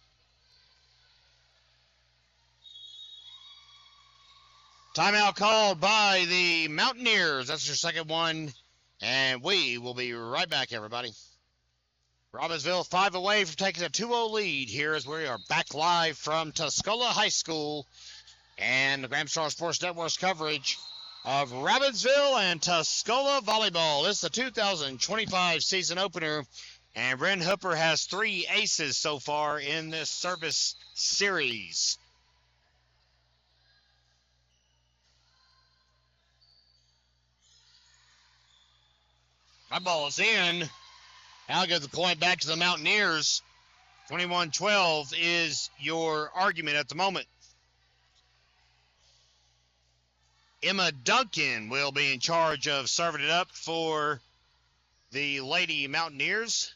Timeout called by the Mountaineers. That's your second one. And we will be right back, everybody. Robbinsville 5 away from taking a 2-0 lead here as we are back live from Tuscola High School and the Grand Star Sports Network's coverage of Robbinsville and Tuscola Volleyball. This is the 2025 season opener, and Ren Hooper has 3 aces so far in this service series. That ball is in. I'll give the point back to the Mountaineers. 21-12 is your argument at the moment. Emma Duncan will be in charge of serving it up for the Lady Mountaineers.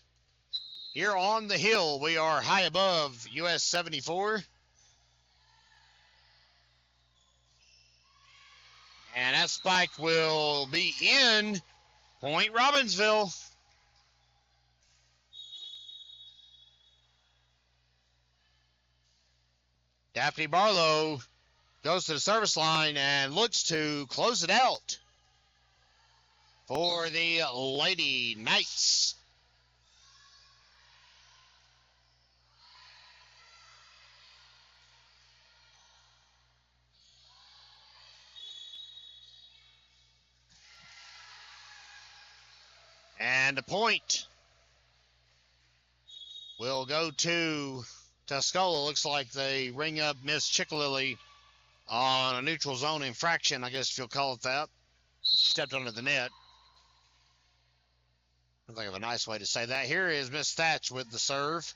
Here on the hill, we are high above US 74. And that spike will be in. Point Robbinsville. Daphne Barlow goes to the service line and looks to close it out for the Lady Knights. And the point will go to Tuscola looks like they ring up Miss Chickalilly on a neutral zone infraction, I guess if you'll call it that. Stepped under the net. I think of a nice way to say that. Here is Miss Thatch with the serve.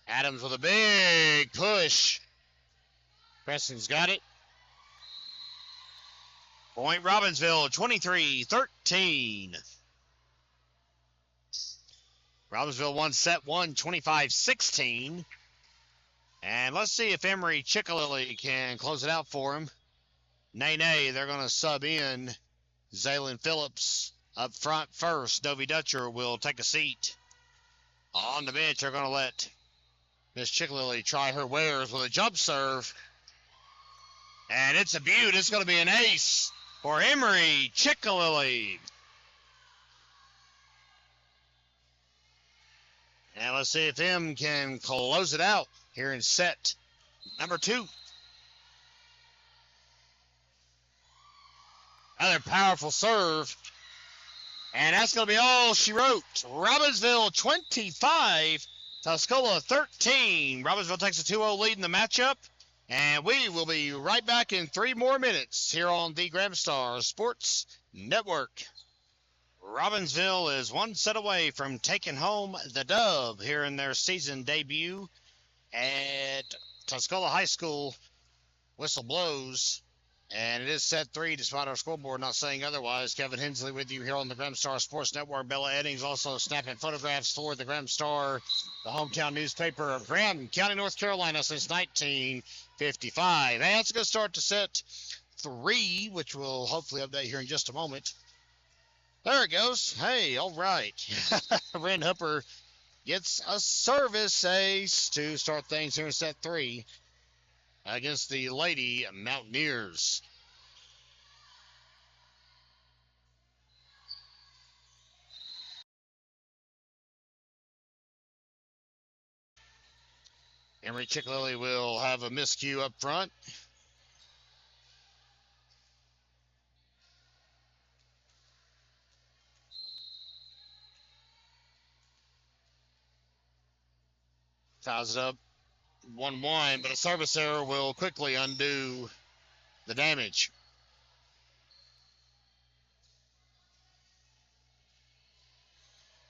Adams with a big push. Preston's got it. Point Robbinsville, 23-13. Robbinsville won set one, 25-16. And let's see if Emory Chickalilly can close it out for him. Nay, they're going to sub in Zaylin Phillips up front first. Dovey Dutcher will take a seat. On the bench, they're going to let Miss Chickalilly try her wares with a jump serve. And it's a beaut. It's going to be an ace for Emory Chickalilly. And let's see if him can close it out here in set number 2. Another powerful serve. And that's going to be all she wrote. Robbinsville 25, Tuscola 13. Robbinsville takes a 2-0 lead in the matchup. And we will be right back in 3 more minutes here on the Gramstar Sports Network. Robbinsville is one set away from taking home the dub here in their season debut at Tuscola High School. Whistle blows, and it is set 3 despite our scoreboard not saying otherwise. Kevin Hensley with you here on the Gramstar Sports Network. Bella Eddings also snapping photographs for the Gramstar, the hometown newspaper of Graham County, North Carolina since 1955. Hey, that's a good start to set 3, which we'll hopefully update here in just a moment. There it goes. Hey, all right. Ren Hooper gets a service ace to start things here in set 3 against the Lady Mountaineers. Emory Chickalilly will have a miscue up front. Ties it up 1-1, but a service error will quickly undo the damage.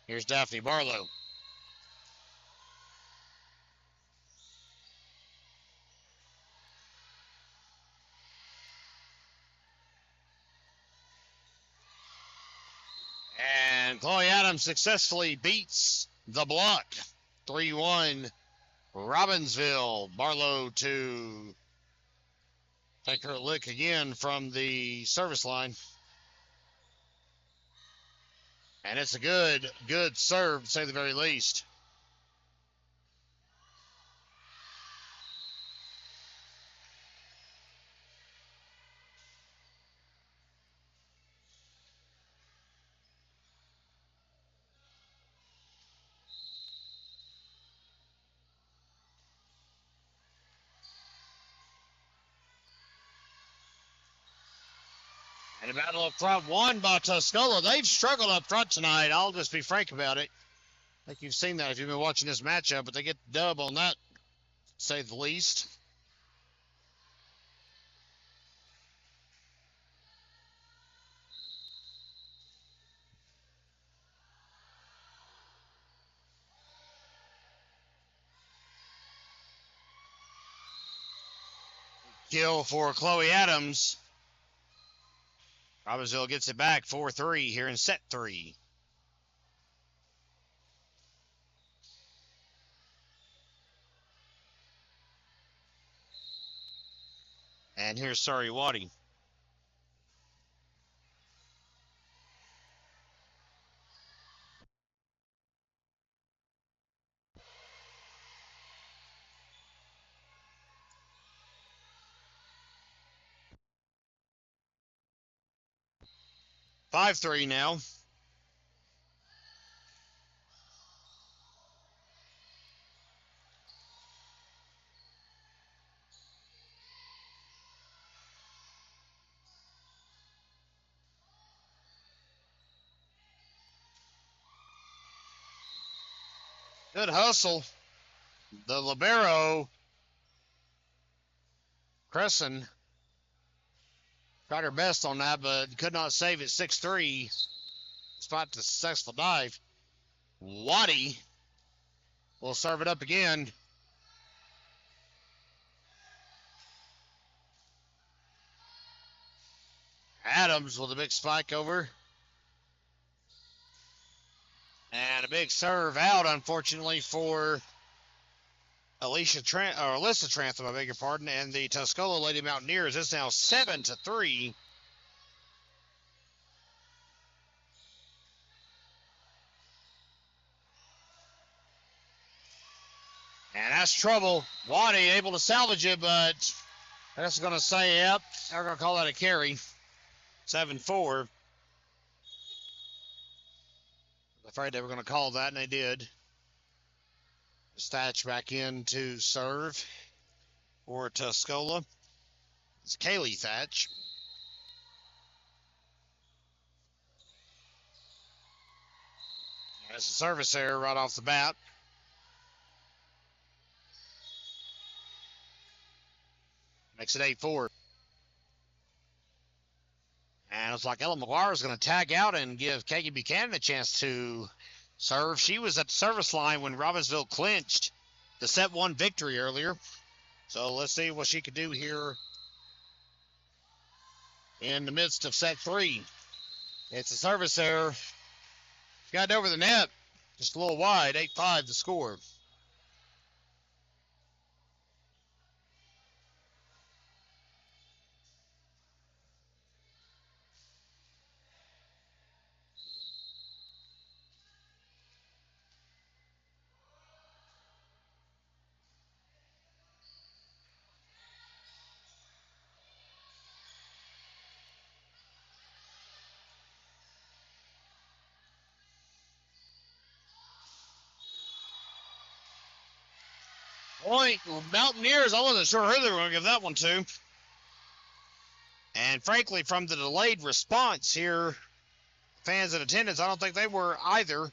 Here's Daphne Barlow. And Chloe Adams successfully beats the block. 3-1 Robbinsville. Barlow to take her lick again from the service line. And it's a good serve, to say the very least. And a battle up front won by Tuscola. They've struggled up front tonight. I'll just be frank about it. I think you've seen that if you've been watching this matchup, but they get the dub on that, to say the least. Kill for Chloe Adams. Robbinsville gets it back 4-3 here in set 3. And here's Sari Waddy. Five 3 now. Good hustle The libero, Crescent, tried her best on that, but could not save it. 6-3, despite the successful dive. Waddy will serve it up again. Adams with a big spike over. And a big serve out, unfortunately, for Alyssa Trantham, I beg your pardon, and the Tuscola Lady Mountaineers. It's now 7-3. And that's trouble. Waddy able to salvage it, but that's going to say, yep, they're going to call that a carry. 7-4. Afraid they were going to call that, and they did. Thatch back in to serve for Tuscola. It's Kaylee Thatch. That's a service error right off the bat. Makes it 8-4. And it's like Ella McGuire is going to tag out and give Kagan Buchanan a chance to serve. She was at the service line when Robbinsville clinched the set 1 victory earlier. So let's see what she could do here in the midst of set 3. It's a service error. Got it over the net. Just a little wide. 8-5 the score. Point, Mountaineers, I wasn't sure who they were going to give that one to. And frankly, from the delayed response here, fans in attendance, I don't think they were either.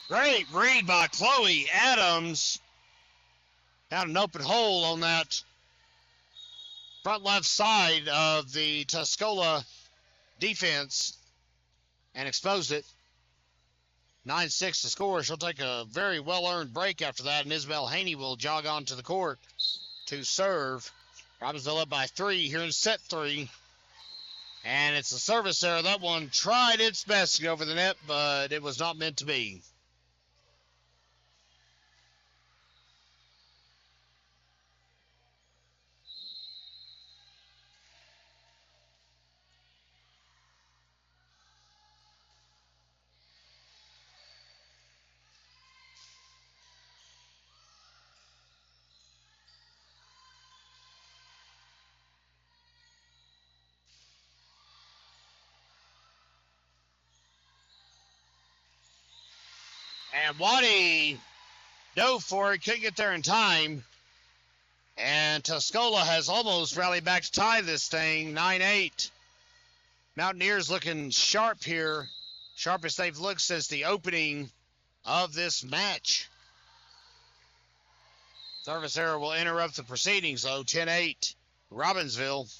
Great read by Chloe Adams. Found an open hole on that front left side of the Tuscola defense and exposed it. 9-6 to score. She'll take a very well-earned break after that, and Isabel Haney will jog onto the court to serve. Robbinsville up by 3 here in set 3. And it's a service error. That one tried its best to get over the net, but it was not meant to be. And Waddy dove for it, couldn't get there in time. And Tuscola has almost rallied back to tie this thing, 9-8. Mountaineers looking sharp here, sharpest they've looked since the opening of this match. Service error will interrupt the proceedings, though. 10-8, Robbinsville.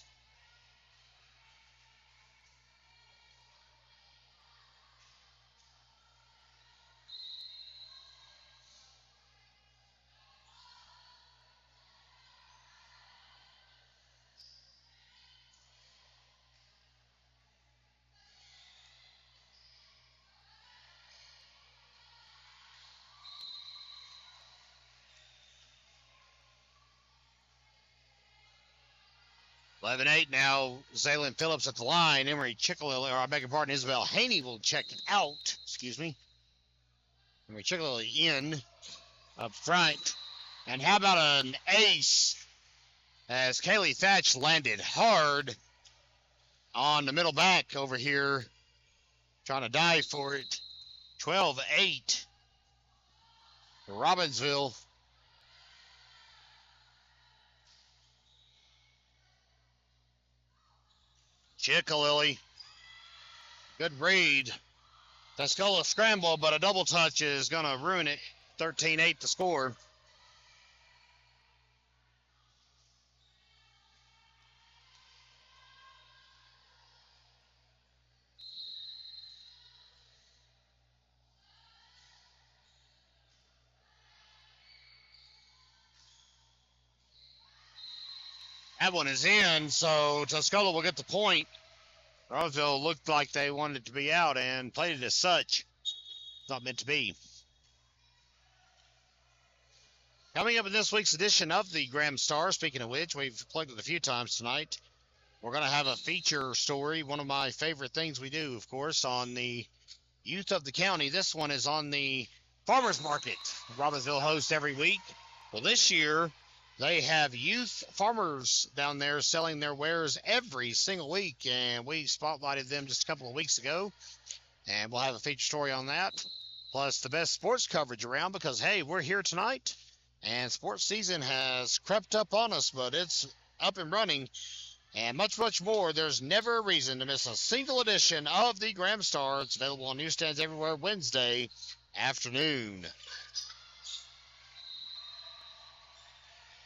Eleven 8 now. Zaylin Phillips at the line. Emery Chickalilly, or I beg your pardon, Isabel Haney will check it out. Excuse me. Emery Chickalilly in up front. And how about an ace as Kaylee Thatch landed hard on the middle back over here, trying to dive for it. 12-8 for Robbinsville. Chickalilly. Good read. Tuscola scramble, but a double touch is going to ruin it. 13-8 to score. That one is in, so Tuscola will get the point. Robbinsville looked like they wanted it to be out and played it as such. It's not meant to be. Coming up in this week's edition of the Graham Star, speaking of which, we've plugged it a few times tonight. We're going to have a feature story, one of my favorite things we do, of course, on the youth of the county. This one is on the farmers market Robbinsville hosts every week. Well, this year, they have youth farmers down there selling their wares every single week, and we spotlighted them just a couple of weeks ago, and we'll have a feature story on that, plus the best sports coverage around because, hey, we're here tonight, and sports season has crept up on us, but it's up and running, and much, much more. There's never a reason to miss a single edition of the Graham Star. It's available on newsstands everywhere Wednesday afternoon.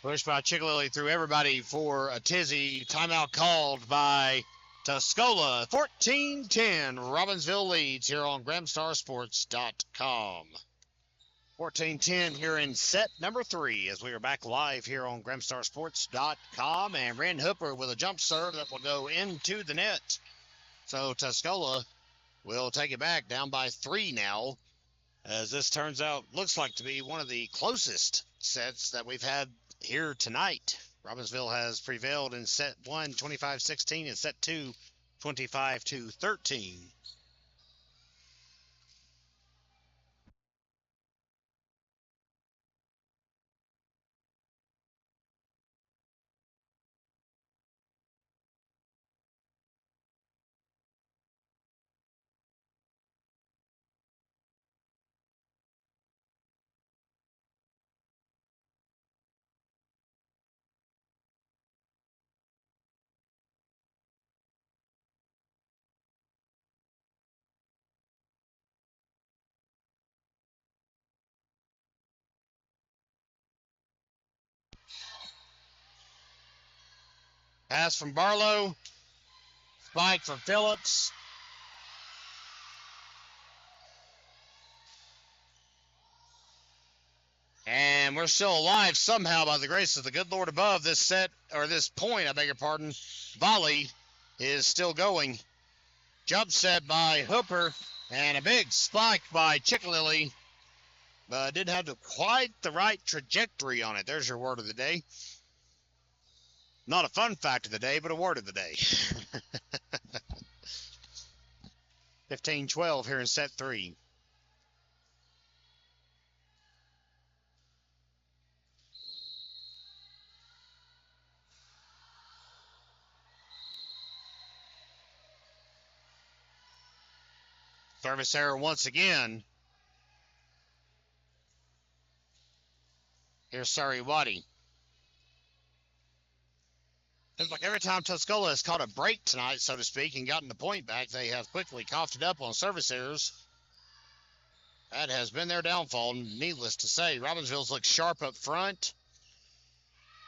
Pushed by Chickalilly through everybody for a tizzy. Timeout called by Tuscola. 14-10. Robbinsville leads here on GrahamStarSports.com. 14-10 here in set number 3 as we are back live here on GrahamStarSports.com. And Ren Hooper with a jump serve that will go into the net. So Tuscola will take it back down by 3 now, as this turns out, looks like to be one of the closest sets that we've had here tonight. Robbinsville has prevailed in set 1, 25-16, and set 2, 25-13. Pass from Barlow. Spike from Phillips. And we're still alive somehow by the grace of the good Lord above. This set, or this point, I beg your pardon, volley is still going. Jump set by Hooper, and a big spike by Chickalilly. But didn't have quite the right trajectory on it. There's your word of the day. Not a fun fact of the day, but a word of the day. 15-12 here in set 3. Service error once again. Here's Sariwadi. Seems like every time Tuscola has caught a break tonight, so to speak, and gotten the point back, they have quickly coughed it up on service errors. That has been their downfall, needless to say. Robbinsville's looked sharp up front.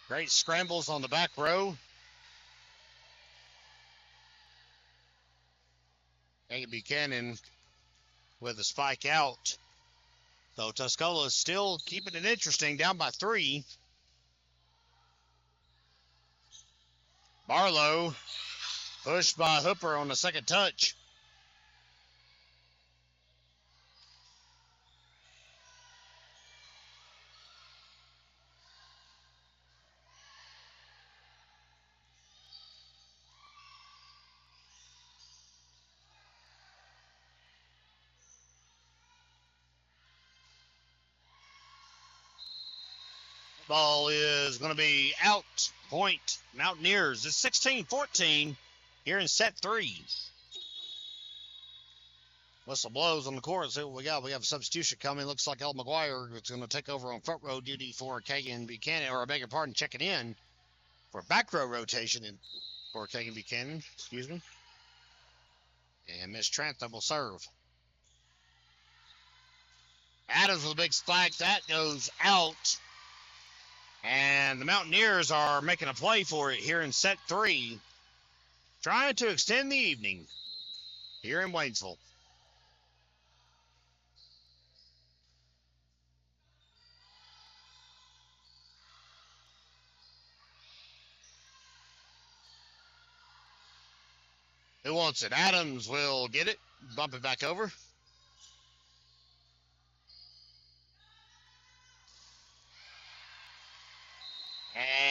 Great scrambles on the back row. Kagan Buchanan with a spike out. So Tuscola is still keeping it interesting, down by 3. Barlow pushed by Hooper on the second touch. Ball is going to be out. Point Mountaineers. It's 16-14 here in set 3. Whistle blows on the court. See what we got. We have a substitution coming. Looks like El McGuire is going to take over on front row duty for Kagan Buchanan, or I beg your pardon, checking in for back row rotation for Kagan Buchanan. Excuse me. And Miss Trantham will serve. Adams with a big spike. That goes out. And the Mountaineers are making a play for it here in set 3. Trying to extend the evening here in Waynesville. Who wants it? Adams will get it. Bump it back over.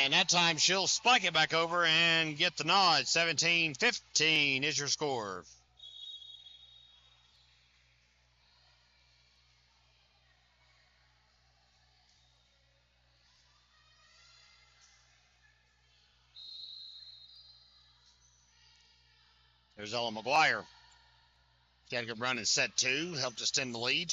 And that time she'll spike it back over and get the nod. 17-15 is your score. There's Ella McGuire. Got a good run in set 2. Helped extend the lead.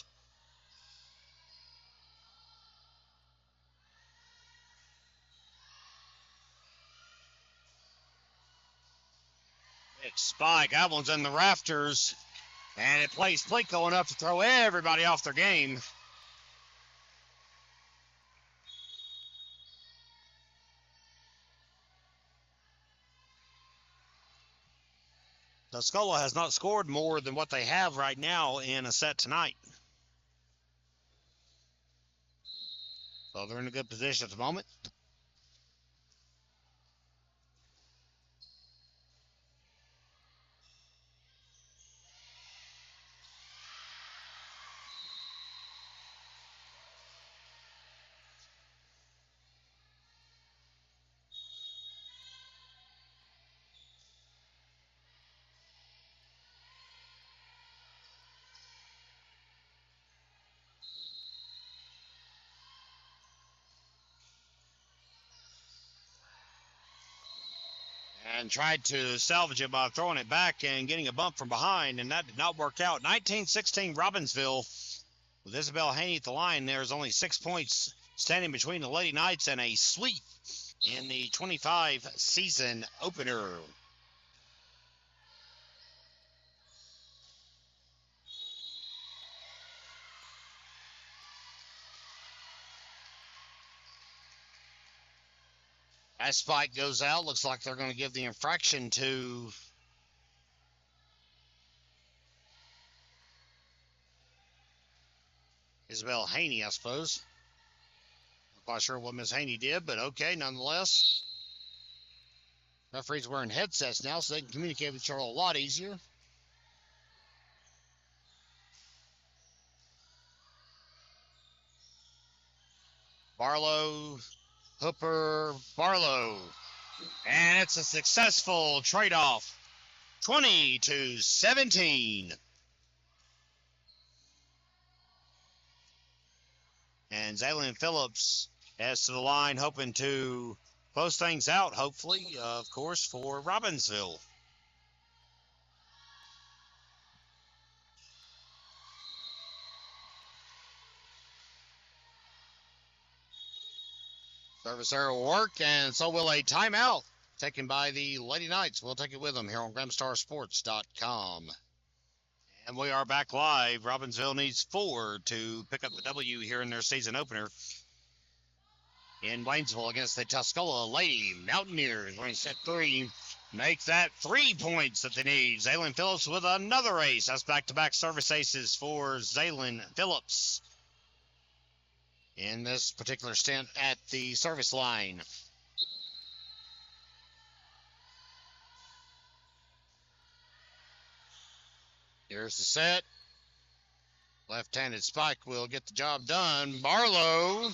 Big spike. That one's in the rafters. And it plays Pleco enough to throw everybody off their game. Tuscola has not scored more than what they have right now in a set tonight. So they're in a good position at the moment. And tried to salvage it by throwing it back and getting a bump from behind, and that did not work out. 19-16 Robbinsville. With Isabel Haney at the line, there's only 6 points standing between the Lady Knights and a sweep in the 25 season opener. That spike goes out. Looks like they're going to give the infraction to Isabel Haney, I suppose. Not quite sure what Miss Haney did, but okay, nonetheless. Referees wearing headsets now, so they can communicate with each other a lot easier. Barlow, Hooper, Barlow. And it's a successful trade-off. 20-17. And Zaylin Phillips heads to the line, hoping to close things out, hopefully, of course, for Robbinsville. Service error will work, and so will a timeout taken by the Lady Knights. We'll take it with them here on GramStarSports.com. And we are back live. Robbinsville needs 4 to pick up the W here in their season opener in Waynesville against the Tuscola Lady Mountaineers. We're in set 3. Make that 3 points that they need. Zaylin Phillips with another ace. That's back-to-back service aces for Zaylin Phillips in this particular stint at the service line. Here's the set. Left-handed spike will get the job done. Barlow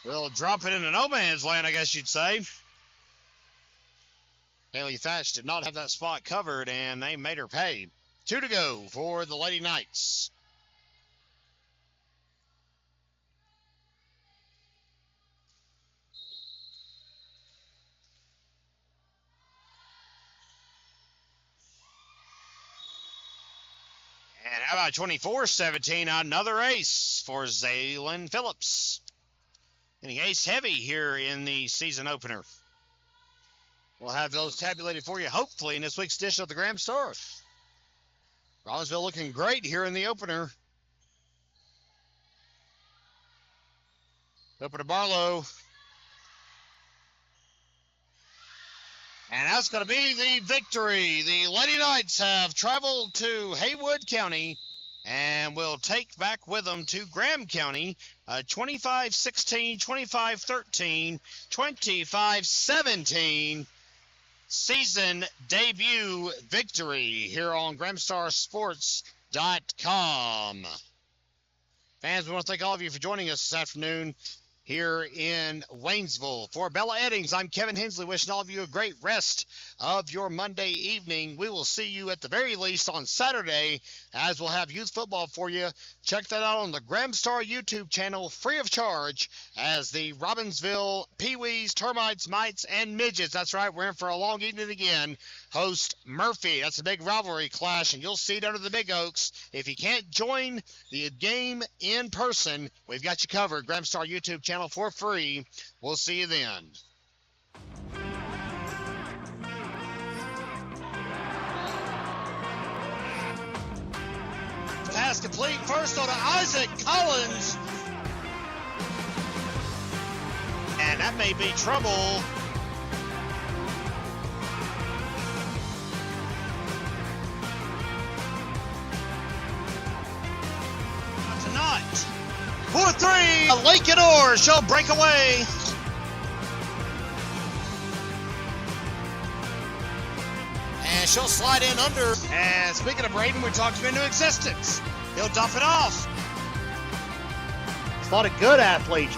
will drop it into no man's land, I guess you'd say. Haley Thatch did not have that spot covered, and they made her pay. 2 to go for the Lady Knights. And how about 24-17, another ace for Zaylin Phillips. Getting ace heavy here in the season opener. We'll have those tabulated for you, hopefully, in this week's edition of the Gram Star. Robbinsville looking great here in the opener. Open to Barlow. And that's going to be the victory. The Lady Knights have traveled to Haywood County and will take back with them to Graham County 25-16, 25-13, 25-17 season debut victory here on GramStarSports.com. Fans, we want to thank all of you for joining us this afternoon here in Waynesville. For Bella Eddings, I'm Kevin Hensley, wishing all of you a great rest of your Monday evening. We will see you at the very least on Saturday, as we'll have youth football for you. Check that out on the Gramstar YouTube channel, free of charge, as the Robbinsville Pee-wees, Termites, Mites, and Midgets, that's right, we're in for a long evening again, host Murphy. That's a big rivalry clash, and you'll see it under the big oaks. If you can't join the game in person, we've got you covered. Gramstar YouTube channel for free. We'll see you then. Pass complete. First on to Isaac Collins. And that may be trouble. Tonight. 4-3. Lincoln Orr shall break away. And she'll slide in under. And speaking of Braden, we talked him into existence. He'll dump it off. He's not a good athlete.